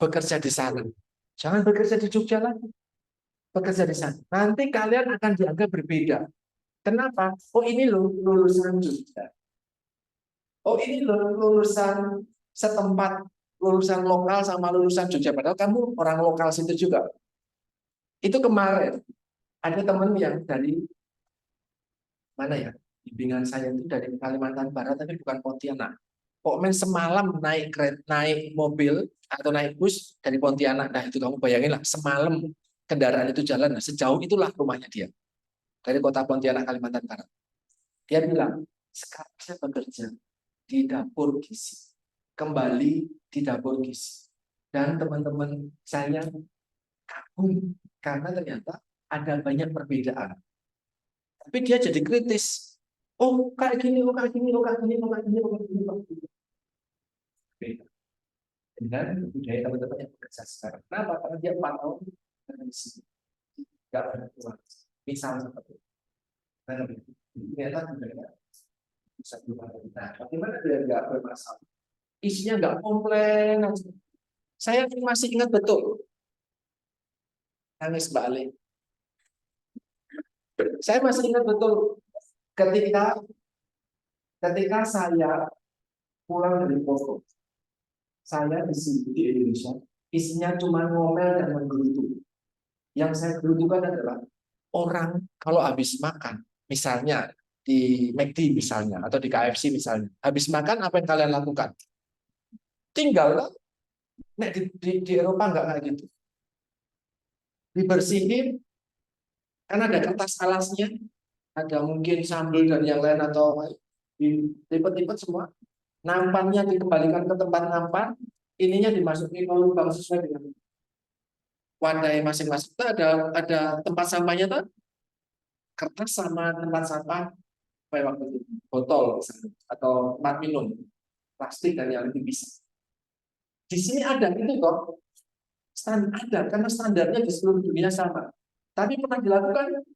[SPEAKER 1] bekerja di sana. Jangan bekerja di Jogja lagi, bekerja di sana. Nanti kalian akan dianggap berbeda. Kenapa? Oh ini loh lulusan Jogja. Oh ini loh lulusan setempat, lulusan lokal sama lulusan Jogja. Padahal kamu orang lokal situ juga. Itu kemarin ada teman yang dari mana ya? Bimbingan saya itu dari Kalimantan Barat tapi bukan Pontianak. Kok main semalam naik mobil atau naik bus dari Pontianak. Nah itu kamu bayangin lah, semalam kendaraan itu jalan. Nah, sejauh itulah rumahnya dia dari kota Pontianak Kalimantan Barat. Dia bilang sekarang saya bekerja di dapur gizi, kembali di dapur gizi, dan teman-teman saya kagum karena ternyata ada banyak perbedaan. Tapi dia jadi kritis. Oh kayak gini, oh kayak gini, oh kayak gini, oh kayak gini, oh kayak gini, oh kayak gini. Beda dengan budaya teman-teman yang bekerja sekarang. Kenapa? Karena dia 4 tahun di sini, nggak ada keluar. Misalnya seperti itu. Nah, ternyata budaya bisa berubah. Nah, bagaimana biar nggak bermasalah? Isinya nggak komplain. Saya masih ingat betul, nangis balik. Saya masih ingat betul ketika ketika saya pulang dari Poso. Saya di sini di Indonesia, isinya cuma ngomel dan menggerutu. Yang saya gerutukan adalah orang kalau habis makan, misalnya di McD misalnya atau di KFC misalnya, habis makan apa yang kalian lakukan? Tinggal, nek di Eropa nggak kayak gitu. Dibersihin, karena ada kertas alasnya, ada mungkin sambal dan yang lain atau dilipet-lipet semua. Nampannya dikembalikan ke tempat nampan, ininya dimasukin ke lubang sesuai dengan wadah masing-masing. Itu ada tempat sampahnya tuh, kertas sama tempat sampah kayak waktu itu, botol misalnya, atau tempat minum, plastik dan yang lebih bisa. Di sini ada itu kok, ada karena standarnya di seluruh dunia sama. Tapi pernah dilakukan?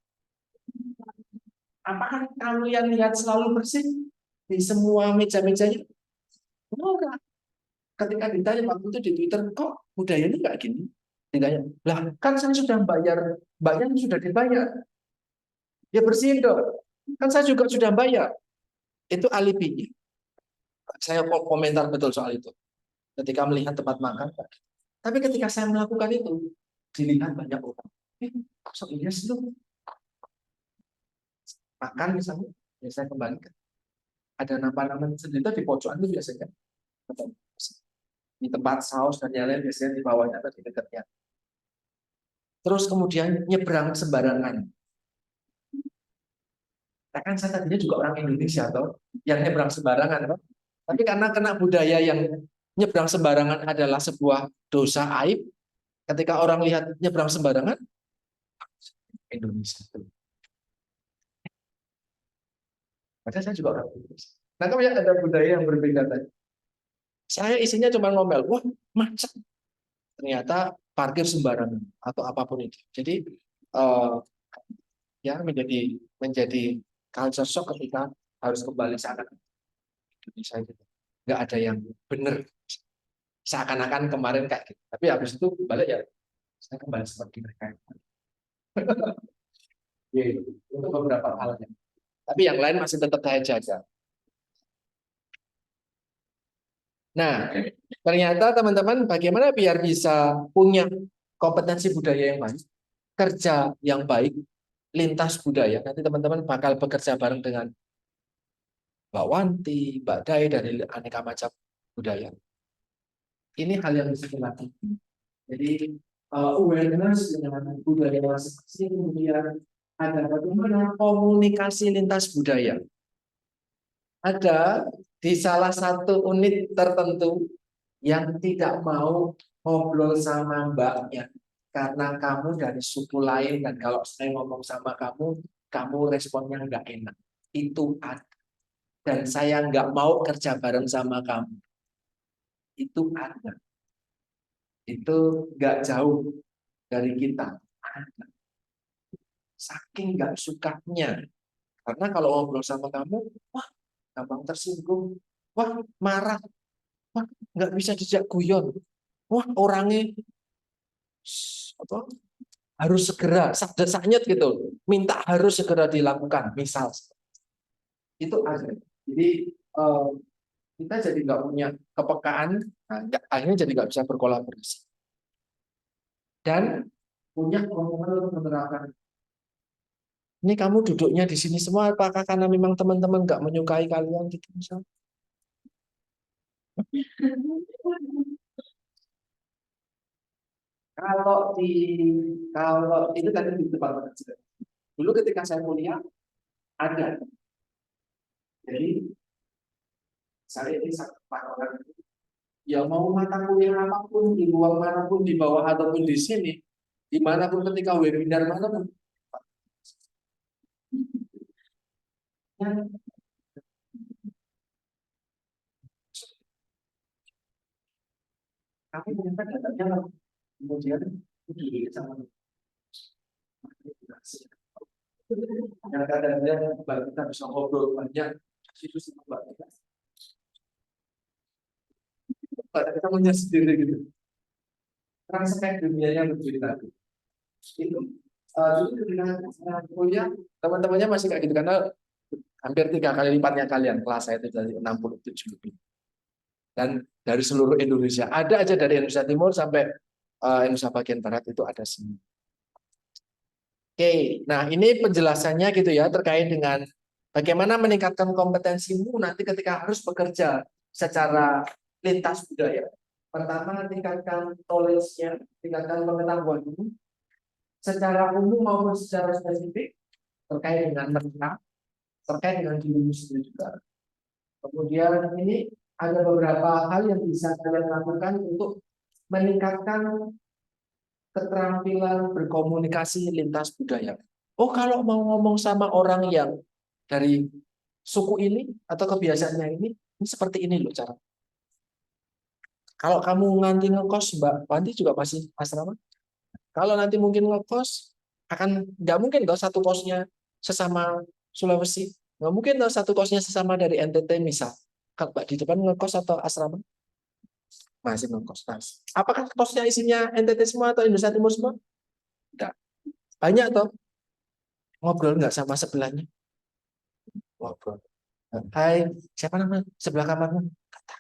[SPEAKER 1] Apakah kalian lihat selalu bersih di semua meja-mejanya? Enggak. Ketika ditanya waktu itu di Twitter, kok budayanya nggak gini? Ditanya, lah kan saya sudah bayar, mbaknya sudah dibayar, ya bersihin dong. Kan saya juga sudah bayar. Itu alibinya. Saya komentar betul soal itu. Ketika melihat tempat makan, tapi ketika saya melakukan itu, dilihat banyak orang. Kok iya sih lu? Makan misalnya, ya saya kembalikan. Ada nama-nama sendiri di pojokan itu biasanya. Di tempat saus dan yang lain biasanya di bawahnya atau di dekatnya. Terus kemudian nyebrang sembarangan. Nah, kan saya tadinya juga orang Indonesia toh, yang nyebrang sembarangan toh. Tapi karena kena budaya yang nyebrang sembarangan adalah sebuah dosa aib, ketika orang lihat nyebrang sembarangan, Indonesia itu. Padahal saya juga orang Indonesia. Nah, kamu ada budaya yang berbeda tadi. Saya isinya cuma ngomel, wah macet. Ternyata parkir sembarangan atau apapun itu. Jadi ya menjadi menjadi culture shock ketika harus kembali sana Indonesia gitu. Nggak ada yang benar, seakan-akan kemarin kayak gitu. Tapi habis itu balik ya saya kembali seperti mereka. Ya, untuk beberapa halnya. Tapi yang lain masih tetap saya jaga. Nah, ternyata teman-teman bagaimana biar bisa punya kompetensi budaya yang baik, kerja yang baik, lintas budaya. Nanti teman-teman bakal bekerja bareng dengan Mbak Wanti, Mbak Dai dari aneka macam budaya. Ini hal yang bisa dilatih. Jadi awareness dengan budaya masing-masing, kemudian ada bagaimana komunikasi lintas budaya. Ada di salah satu unit tertentu yang tidak mau ngobrol sama mbaknya karena kamu dari suku lain dan kalau saya ngomong sama kamu, kamu responnya nggak enak. Itu ada. Dan saya nggak mau kerja bareng sama kamu. Itu ada. Itu nggak jauh dari kita. Ada. Saking nggak sukanya. Karena kalau ngobrol sama kamu, wah, gampang tersinggung, wah, marah, wah, nggak bisa dijak guyon, wah, orangnya apa, harus segera, saknyet gitu, minta harus segera dilakukan, misal. Itu ada. Jadi kita jadi nggak punya kepekaan, nah, akhirnya jadi nggak bisa berkolaborasi. Dan punya omongan untuk menerapkan. Ini kamu duduknya di sini semua, apakah karena memang teman-teman nggak menyukai kalian gitu misal? Kalau di kalau itu tadi di tempat kerja. Dulu ketika saya kuliah ada. Jadi saya ini satu orang ya mau mata kuliah apapun di ruang manapun di bawah ataupun di sini, dimanapun ketika webinar manapun. Kami menyampaikan datanya kemudian dilihat sama kadang-kadang kita bisa ngobrol banyak itu sama kita punya sendiri gitu. Transparan dunianya bercerita itu dulu ketika kuliah teman-temannya masih kayak gitu karena hampir 3 kali lipatnya kalian kelas saya itu dari 67 lebih dan dari seluruh Indonesia ada aja dari Indonesia Timur sampai Indonesia bagian Barat itu ada semua. Oke, nah ini penjelasannya gitu ya terkait dengan bagaimana meningkatkan kompetensimu nanti ketika harus bekerja secara lintas budaya. Pertama, tingkatkan knowledge-nya, tingkatkan pengetahuanmu secara umum maupun secara spesifik terkait dengan mereka, terkait dengan dirimu sendiri juga. Kemudian ini ada beberapa hal yang bisa kalian lakukan untuk meningkatkan keterampilan berkomunikasi lintas budaya. Oh, kalau mau ngomong sama orang yang dari suku ini atau kebiasaannya ini seperti ini loh cara. Kalau kamu nanti ngekos, Mbak Wanti juga masih asrama. Kalau nanti mungkin ngekos, akan nggak mungkin dong satu kosnya sesama Sulawesi. Nggak mungkin dong satu kosnya sesama dari NTT misal. Kalau Mbak di depan ngekos atau asrama? Masih ngekos. Nah, apakah kosnya isinya NTT semua atau Indonesia Timur semua? Enggak. Banyak toh. Ngobrol nggak sama sebelahnya? Ngobrol. Hai, siapa nama sebelah kamarmu? Kata.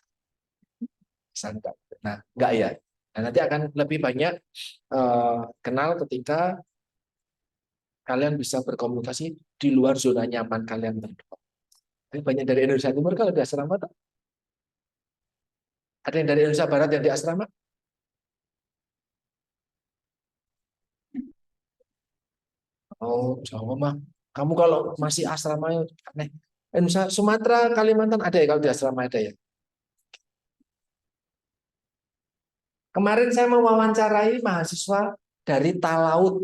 [SPEAKER 1] Sangka. Nah, enggak ya. Nah, nanti akan lebih banyak kenal ketika kalian bisa berkomunikasi di luar zona nyaman kalian berdua. Tapi banyak dari Indonesia Timur kalau di asrama tuh. Ada yang dari Indonesia Barat yang di asrama? Oh, Jawa mah. Kamu kalau masih asrama aneh. Indonesia Sumatera, Kalimantan ada ya kalau di asrama ada ya. Kemarin saya mewawancarai mahasiswa dari Talaut.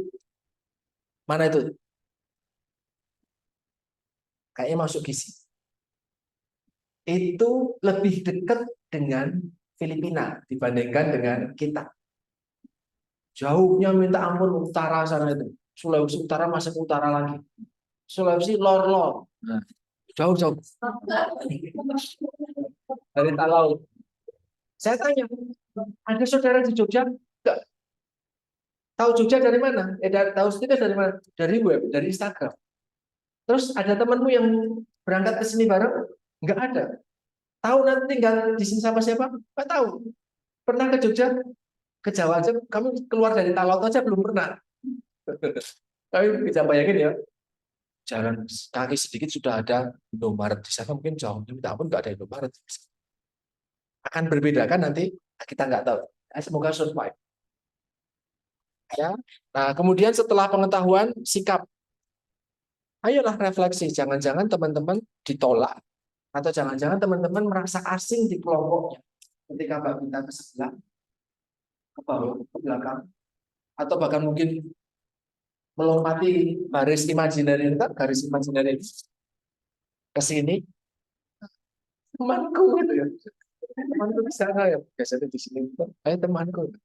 [SPEAKER 1] Mana itu? Kayaknya masuk gizi. Itu lebih dekat dengan Filipina dibandingkan dengan kita. Jauhnya minta ampun utara sana itu. Sulawesi Utara masuk utara lagi. Sulawesi lor-lor. Nah, jauh-jauh dari Talaut. Saya tanya, ada saudara di Jogja? Enggak. Tahu Jogja dari mana? Tahu Stika dari mana? Dari web, dari Instagram. Terus ada temanmu yang berangkat ke sini bareng? Enggak ada. Tahu nanti tinggal di sini sama siapa? Enggak tahu. Pernah ke Jogja? Ke Jawa aja, kamu keluar dari Talaut aja belum pernah. Tapi bisa bayangin ya, jalan kaki sedikit sudah ada Indomaret di sana mungkin jauh, minta ampun nggak ada Indomaret. Akan berbeda kan nanti kita nggak tahu. Semoga survive. Ya. Nah, kemudian setelah pengetahuan sikap, ayolah refleksi. Jangan-jangan teman-teman ditolak atau jangan-jangan teman-teman merasa asing di kelompoknya. Ketika Mbak minta ke sebelah, ke bawah, ke belakang, atau bahkan mungkin melompati baris imajinari itu, garis imajinari ke sini, temanku gitu ya. Temanku di sana ya, biasanya di sini. Ayo temanku.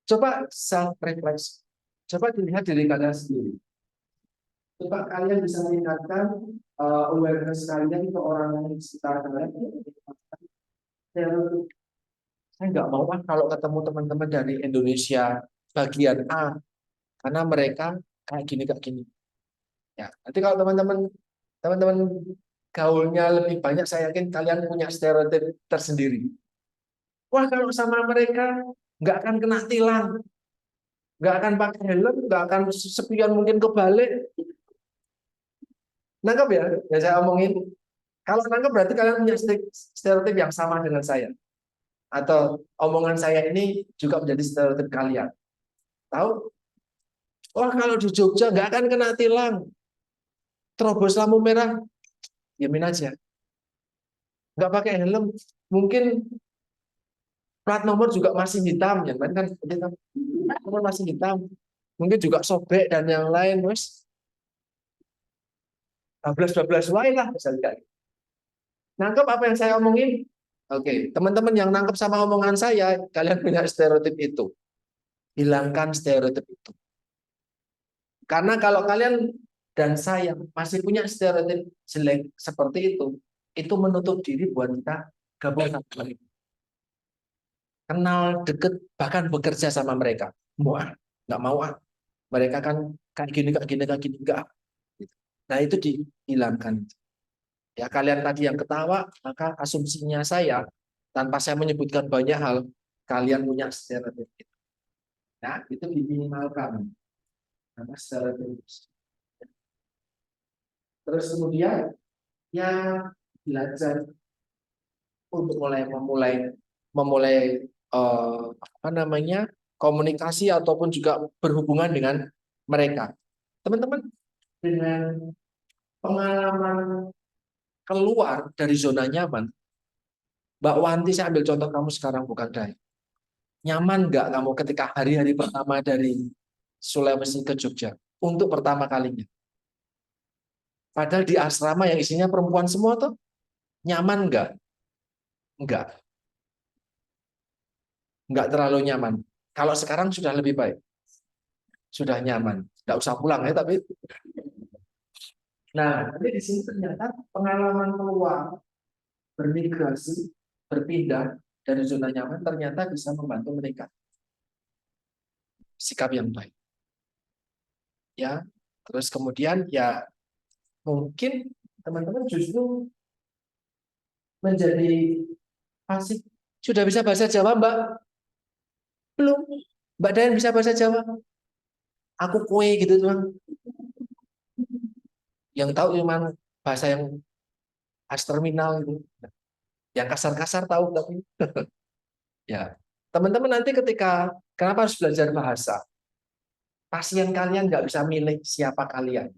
[SPEAKER 1] Coba self refleksi. Coba dilihat diri kalian sendiri. Coba kalian bisa meningkatkan awareness kalian ke orang yang di sekitar kalian. Ya, saya nggak mau kalau ketemu teman-teman dari Indonesia bagian A karena mereka kayak gini. Ya, nanti kalau teman-teman gaulnya lebih banyak, saya yakin kalian punya stereotip tersendiri. Wah, kalau sama mereka nggak akan kena tilang, nggak akan pakai helm, nggak akan sepion mungkin kebalik. Nangkep ya? Ya saya omongin. Kalau nangkep berarti kalian punya stereotip yang sama dengan saya. Atau omongan saya ini juga menjadi stereotip kalian. Tahu? Wah, kalau di Jogja nggak akan kena tilang. Terobos lampu merah, diamin aja. Nggak pakai helm, mungkin plat nomor juga masih hitam, ya kan hitam. Plat nomor masih hitam. Mungkin juga sobek dan yang lain, wes 12 wae lah misalnya. Nangkep apa yang saya omongin? Oke, teman-teman yang nangkep sama omongan saya, kalian punya stereotip itu. Hilangkan stereotip itu. Karena kalau kalian dan saya masih punya stereotip jelek seperti itu menutup diri buat kita gabung sama mereka. Kenal deket, bahkan bekerja sama mereka. Nggak mau ah. Mereka kan kayak gini, enggak. Nah, itu dihilangkan. Ya, kalian tadi yang ketawa, maka asumsinya saya, tanpa saya menyebutkan banyak hal, kalian punya stereotip itu. Nah, itu diminimalkan. Karena stereotip. Terus kemudian, ya belajar untuk memulai apa namanya komunikasi ataupun juga berhubungan dengan mereka. Teman-teman, dengan pengalaman keluar dari zona nyaman, Mbak Wanti, saya ambil contoh kamu sekarang bukan Dai. Nyaman nggak kamu ketika hari-hari pertama dari Sulawesi ke Jogja untuk pertama kalinya? Padahal di asrama yang isinya perempuan semua tuh, nyaman nggak? Nggak, nggak terlalu nyaman. Kalau sekarang sudah lebih baik, sudah nyaman. Nggak usah pulang ya, tapi nah, tapi di sini ternyata pengalaman keluar, bermigrasi, berpindah dari zona nyaman ternyata bisa membantu mereka sikap yang baik. Ya, terus kemudian ya mungkin teman-teman justru menjadi fasih. Sudah bisa bahasa Jawa, Mbak? Belum. Mbak Dayan bisa bahasa Jawa? Aku kue gitu tuh. Yang tahu cuma bahasa yang khas terminal gitu. Yang kasar-kasar tahu tapi ya. Teman-teman nanti kenapa harus belajar bahasa? Pasien kalian nggak bisa milih siapa kalian.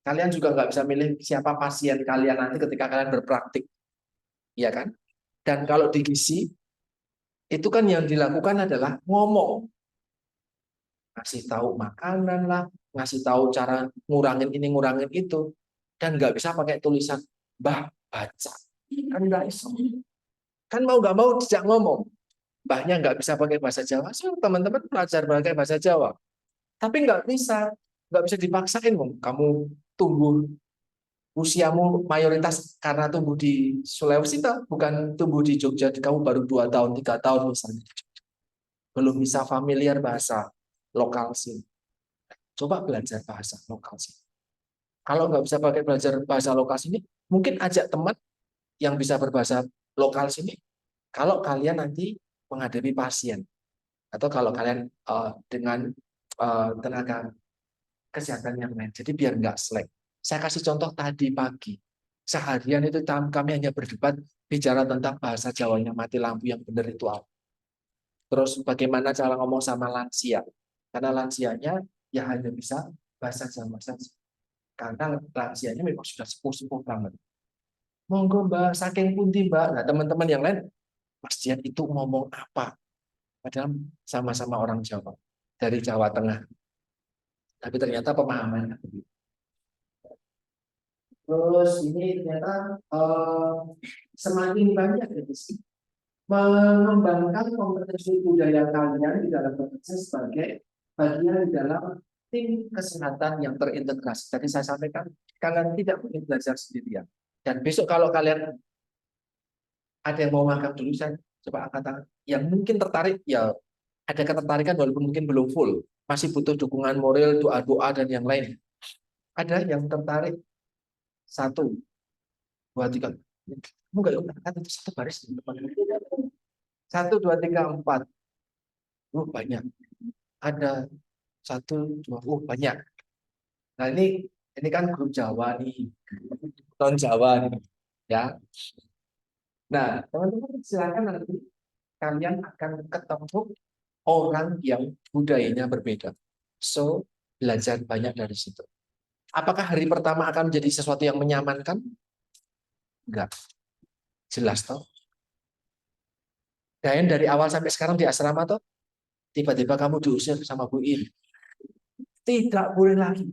[SPEAKER 1] Kalian juga nggak bisa milih siapa pasien kalian nanti ketika kalian berpraktik. Ya kan? Dan kalau di gizi, itu kan yang dilakukan adalah ngomong. Ngasih tahu makanan lah, ngasih tahu cara ngurangin ini, ngurangin itu. Dan nggak bisa pakai tulisan, Mbah, baca. Kan nggak bisa. Kan mau nggak mau dijak ngomong. Mbahnya nggak bisa pakai bahasa Jawa, so teman-teman belajar pakai bahasa Jawa. Tapi nggak bisa dipaksain, kamu tumbuh usiamu mayoritas karena tumbuh di Sulawesi, bukan tumbuh di Jogja, kamu baru 2 tahun, 3 tahun misalnya. Belum bisa familiar bahasa lokal sih. Coba belajar bahasa lokal sih. Kalau nggak bisa pakai belajar bahasa lokal sini, mungkin ajak teman yang bisa berbahasa lokal sini. Kalau kalian nanti menghadapi pasien, atau kalau kalian dengan tenaga kesehatan yang lain. Jadi biar nggak slack. Saya kasih contoh tadi pagi. Seharian itu kami hanya berdebat bicara tentang bahasa Jawanya mati lampu yang benar itu apa. Terus bagaimana cara ngomong sama lansia. Karena lansianya ya hanya bisa bahasa Jawa saja. Karena lansianya memang sudah sepuh-sepuh banget. Monggo Mbak, saking pundi Mbak. Nah teman-teman yang lain, Mas Dian itu ngomong apa? Padahal sama-sama orang Jawa. Dari Jawa Tengah. Tapi ternyata pemahamannya. Terus ini ternyata semakin banyak dari sini mengembangkan kompetensi budaya kalian di dalam bekerja sebagai bagian di dalam tim kesehatan yang terintegrasi. Tadi saya sampaikan, kalian tidak mungkin belajar sendirian. Dan besok kalau kalian ada yang mau magang dulu, saya coba angkat tangan. Yang mungkin tertarik, ya ada ketertarikan walaupun mungkin belum full. Masih butuh dukungan moral, doa-doa, dan yang lain. Ada yang tertarik? Satu, dua, tiga. Kamu nggak ikut angkat itu satu baris. Satu, dua, tiga, empat. Oh, banyak. Ada satu, dua, oh banyak. Nah ini kan grup Jawa nih, non Jawa nih, ya. Nah teman-teman silakan nanti kalian akan ketemu orang yang budayanya berbeda. So belajar banyak dari situ. Apakah hari pertama akan menjadi sesuatu yang menyamankan? Enggak, jelas toh. Dan dari awal sampai sekarang di asrama toh, tiba-tiba kamu diusir sama Bu Il. Tidak boleh lagi.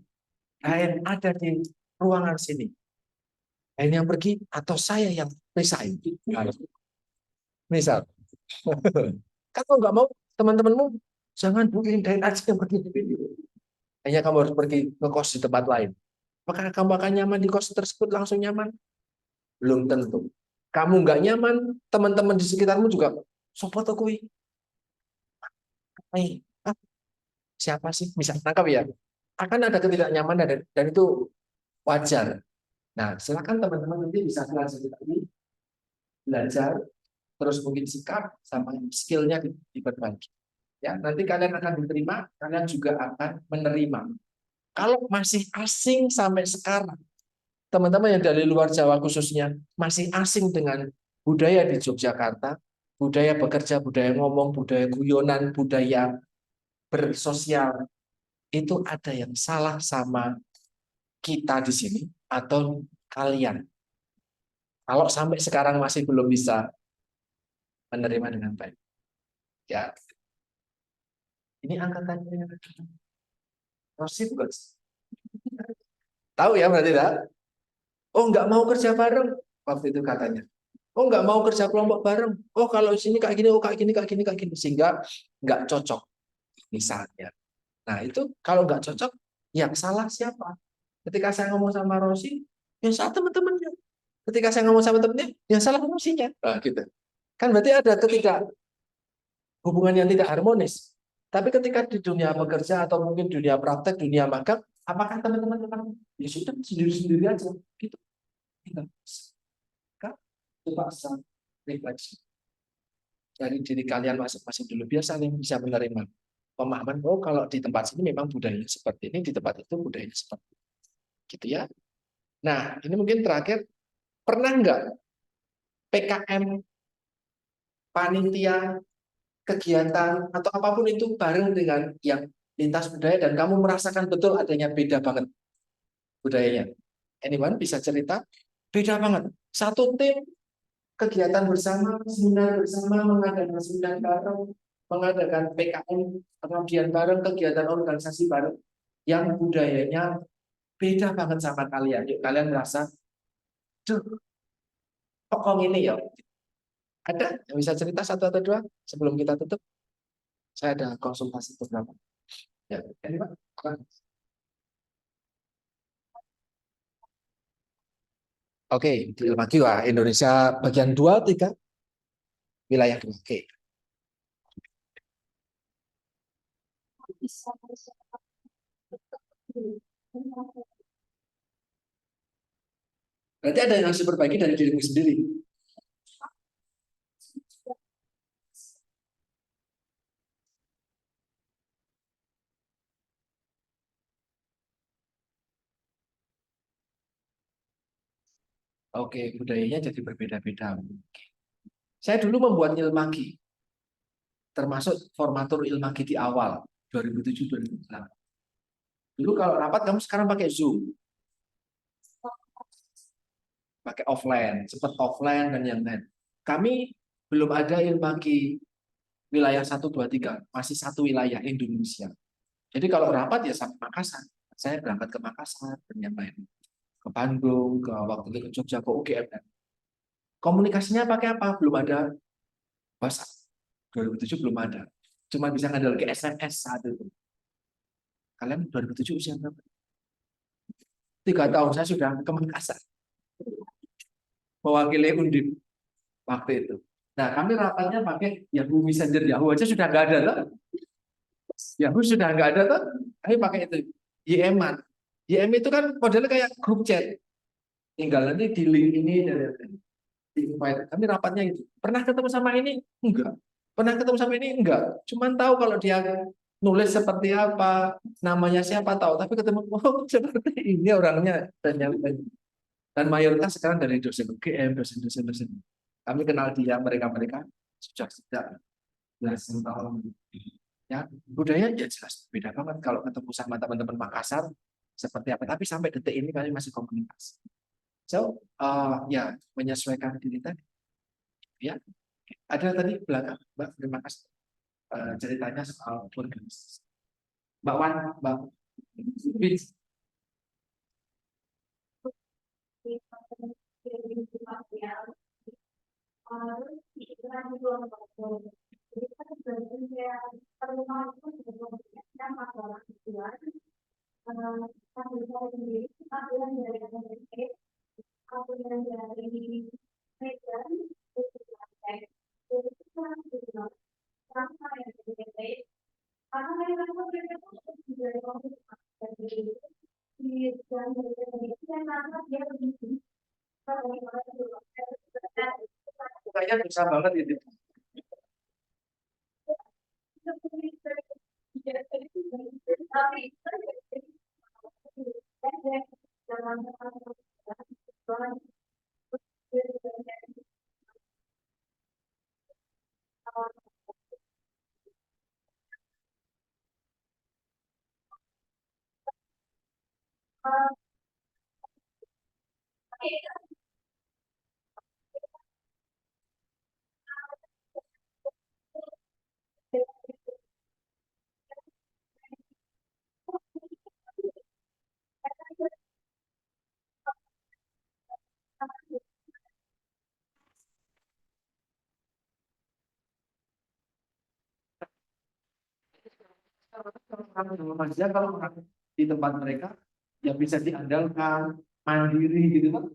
[SPEAKER 1] Kalian ada di ruangan sini. Kalian yang pergi atau saya yang resign. Misal, kan kamu nggak mau teman-temanmu jangan booking dari aja yang pergi. Hanya kamu harus pergi ke kos di tempat lain. Apakah kamu akan nyaman di kos tersebut langsung nyaman? Belum tentu. Kamu nggak nyaman, teman-teman di sekitarmu juga sopo to kuwi. Siapa sih? Bisa tangkap ya. Akan ada ketidaknyamanan dan itu wajar. Nah, silakan teman-teman nanti bisa belajar tadi, belajar, terus mungkin sikap sama skillnya diperbaiki. Ya, nanti kalian akan diterima, kalian juga akan menerima. Kalau masih asing sampai sekarang, teman-teman yang dari luar Jawa khususnya masih asing dengan budaya di Yogyakarta, budaya bekerja, budaya ngomong, budaya guyonan, budaya bersosial, itu ada yang salah sama kita di sini atau kalian. Kalau sampai sekarang masih belum bisa menerima dengan baik. Ya, ini angkatannya Rosi bukan? Tahu ya berarti tak? Oh, nggak mau kerja bareng waktu itu katanya. Oh, nggak mau kerja kelompok bareng. Oh, kalau sini kayak gini, oh kayak gini, kayak gini, kayak gini, sehingga nggak cocok misalnya. Nah itu kalau nggak cocok, yang salah siapa? Ketika saya ngomong sama Rosi, yang salah teman-temannya. Ketika saya ngomong sama temennya, yang salah Rosinya. Nah, gitu. Kan berarti ada hubungan yang tidak harmonis. Tapi ketika di dunia bekerja atau mungkin dunia praktek, dunia magang, apakah teman-teman akan ya sudah sendiri-sendiri aja gitu? Tidak. Kan? Coba refleksi dari diri kalian masing-masing dulu. Biasa nih bisa menerima pemahaman, oh kalau di tempat sini memang budayanya seperti ini, di tempat itu budayanya seperti itu. Gitu ya. Nah, ini mungkin terakhir, pernah nggak PKM, panitia, kegiatan, atau apapun itu bareng dengan yang lintas budaya dan kamu merasakan betul adanya beda banget budayanya? Anyone bisa cerita? Beda banget. Satu tim kegiatan bersama, seminar bersama, mengadakan seminar bareng, mengadakan PKM, pengabdian bareng, kegiatan organisasi bareng, yang budayanya beda banget sama kalian. Yuk, kalian merasa, duh, kok ini ya? Ada yang bisa cerita satu atau dua sebelum kita tutup? Saya ada konsultasi beberapa. Ya, ini Pak. Oke, di Ilmaki wah Indonesia bagian 2, 3, wilayah 2. Oke.
[SPEAKER 2] Bisa.
[SPEAKER 1] Berarti ada yang harus diperbaiki dari dirimu sendiri. Oke, budayanya jadi berbeda-beda. Saya dulu membuat Ilmaki, termasuk formatur Ilmaki di awal 2007-2008. Dulu kalau rapat kamu sekarang pakai Zoom, pakai offline, cepat offline dan yang lain. Kami belum ada Ilmaki wilayah 1, 2, 3, masih satu wilayah Indonesia. Jadi kalau rapat ya sampai Makassar. Saya berangkat ke Makassar dan yang lain. Ke Bandung, ke waktu itu ke Jogja, ke UGM. Komunikasinya pakai apa? Belum ada WhatsApp. 2007 belum ada. Cuma bisa ngandal ke SMS saat itu. Kalian 2007 usia berapa? 3 tahun saya sudah ke Makassar mewakili Undip waktu itu. Nah, kami rapatnya pakai Yahoo Messenger. Yahoo aja sudah nggak ada tuh. Yahoo sudah nggak ada tuh. Kami pakai itu. YM-an. YM itu kan modelnya kayak grup chat. Tinggal nanti di link ini dan di invite. Kami rapatnya itu. Pernah ketemu sama ini? Enggak. Pernah ketemu sama ini? Enggak. Cuman tahu kalau dia nulis seperti apa, namanya siapa tahu. Tapi ketemu, oh seperti ini orangnya. Dan mayoritas sekarang dari dosen UGM, dosen-dosen. Kami kenal dia, mereka sudah sejak belasan tahun. Ya, budaya ya jelas beda banget kalau ketemu sama teman-teman Makassar seperti apa. Tapi sampai detik ini kami masih komunikasi. So, ya menyesuaikan diri tadi. Ya, ada tadi belakang, Mbak. Terima kasih. Ceritanya soal organisasi. Mbak Wan, Mbak Vince. Kayaknya bisa banget itu. Kalau orang di tempat mereka ya bisa diandalkan, mandiri gitu kan.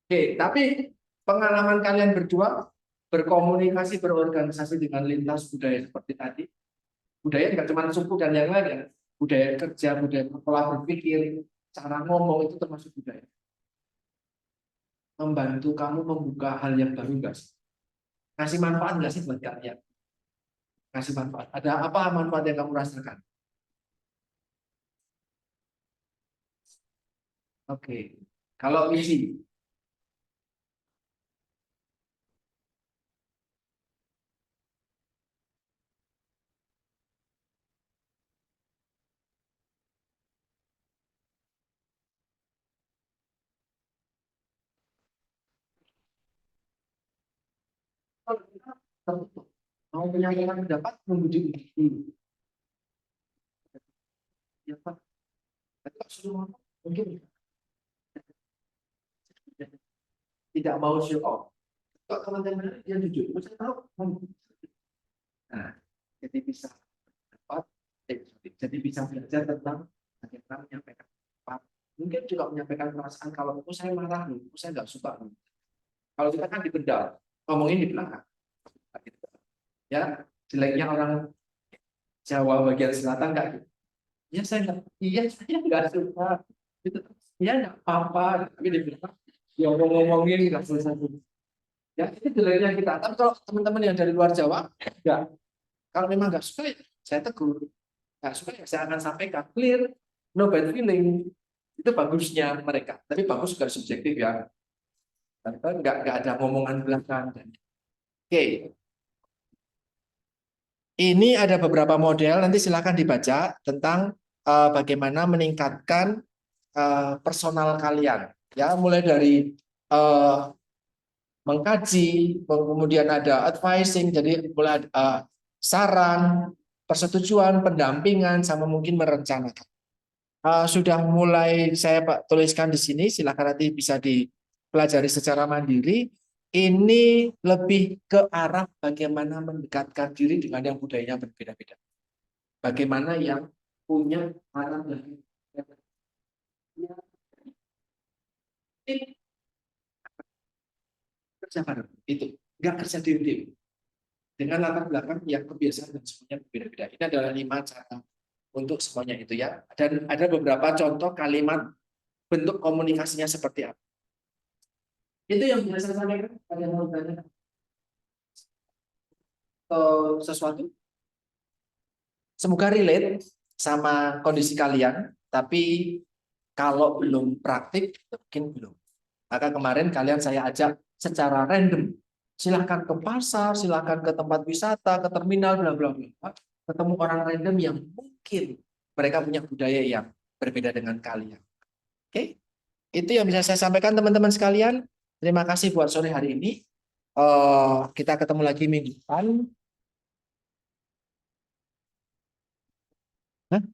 [SPEAKER 1] Oke, tapi pengalaman kalian berdua berkomunikasi, berorganisasi dengan lintas budaya seperti tadi, budaya nggak cuma suku dan yang lain ya, budaya kerja, budaya pola berpikir, cara ngomong itu termasuk budaya. Membantu kamu membuka hal yang baru nggak sih? Ngasih manfaat nggak sih buat kalian? Ngasih manfaat. Ada apa manfaat yang kamu rasakan? Oke, kalau isi kalau kita tertutup, mau menyampaikan pendapat membujuk dulu. Ya Pak, tapi kalau suruh ngomong, mungkin tidak mau show off. Kalau teman-teman yang jujur, saya tahu. Nah, jadi bisa dapat, jadi bisa belajar tentang bagaimana menyampaikan pendapat. Mungkin juga menyampaikan perasaan kalau aku saya marah, aku saya nggak suka. Kalau kita kan dipendam, ngomongin di belakang. Ya, jeleknya orang Jawa bagian selatan nggak gitu. Ya saya nggak, iya saya nggak suka. Gitu. Ya nggak apa-apa, tapi di belakang ya ngomongin nggak selesai. Ya itu jeleknya kita. Tapi kalau teman-teman yang dari luar Jawa, enggak. Kalau memang nggak suka, ya saya tegur. Nggak suka, ya saya akan sampaikan clear, no bad feeling. Itu bagusnya mereka. Tapi bagus juga subjektif ya. Tapi nggak ada ngomongan belakang. Oke, ini ada beberapa model. Nanti silakan dibaca tentang bagaimana meningkatkan personal kalian. Ya, mulai dari mengkaji, kemudian ada advising, jadi mulai saran, persetujuan, pendampingan, sama mungkin merencanakan. Sudah mulai saya Pak tuliskan di sini, silakan nanti bisa dipelajari secara mandiri. Ini lebih ke arah bagaimana mendekatkan diri dengan yang budayanya berbeda-beda. Bagaimana yang punya arah dan kerja bareng itu nggak kerja diri dengan latar belakang yang kebiasaan dan semuanya berbeda-beda. Ini adalah 5 cara untuk semuanya itu ya. Dan ada beberapa contoh kalimat bentuk komunikasinya seperti apa. Itu yang biasa saya sampaikan pada mau tanya sesuatu. Semoga relate sama kondisi kalian, tapi kalau belum praktik, mungkin belum. Maka kemarin kalian saya ajak secara random. Silahkan ke pasar, silahkan ke tempat wisata, ke terminal, bla bla bla. Ketemu orang random yang mungkin mereka punya budaya yang berbeda dengan kalian. Oke, itu yang bisa saya sampaikan teman-teman sekalian. Terima kasih buat sore hari ini. Kita ketemu lagi minggu depan. Hah?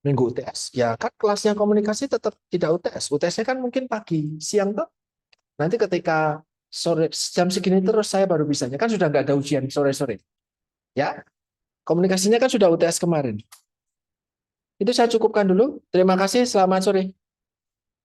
[SPEAKER 1] Minggu UTS. Ya kan kelasnya komunikasi tetap tidak UTS. UTS-nya kan mungkin pagi, siang tuh. Nanti ketika sore jam segini terus saya baru bisanya. Kan sudah nggak ada ujian sore-sore. Ya, komunikasinya kan sudah UTS kemarin. Itu saya cukupkan dulu. Terima kasih. Selamat sore.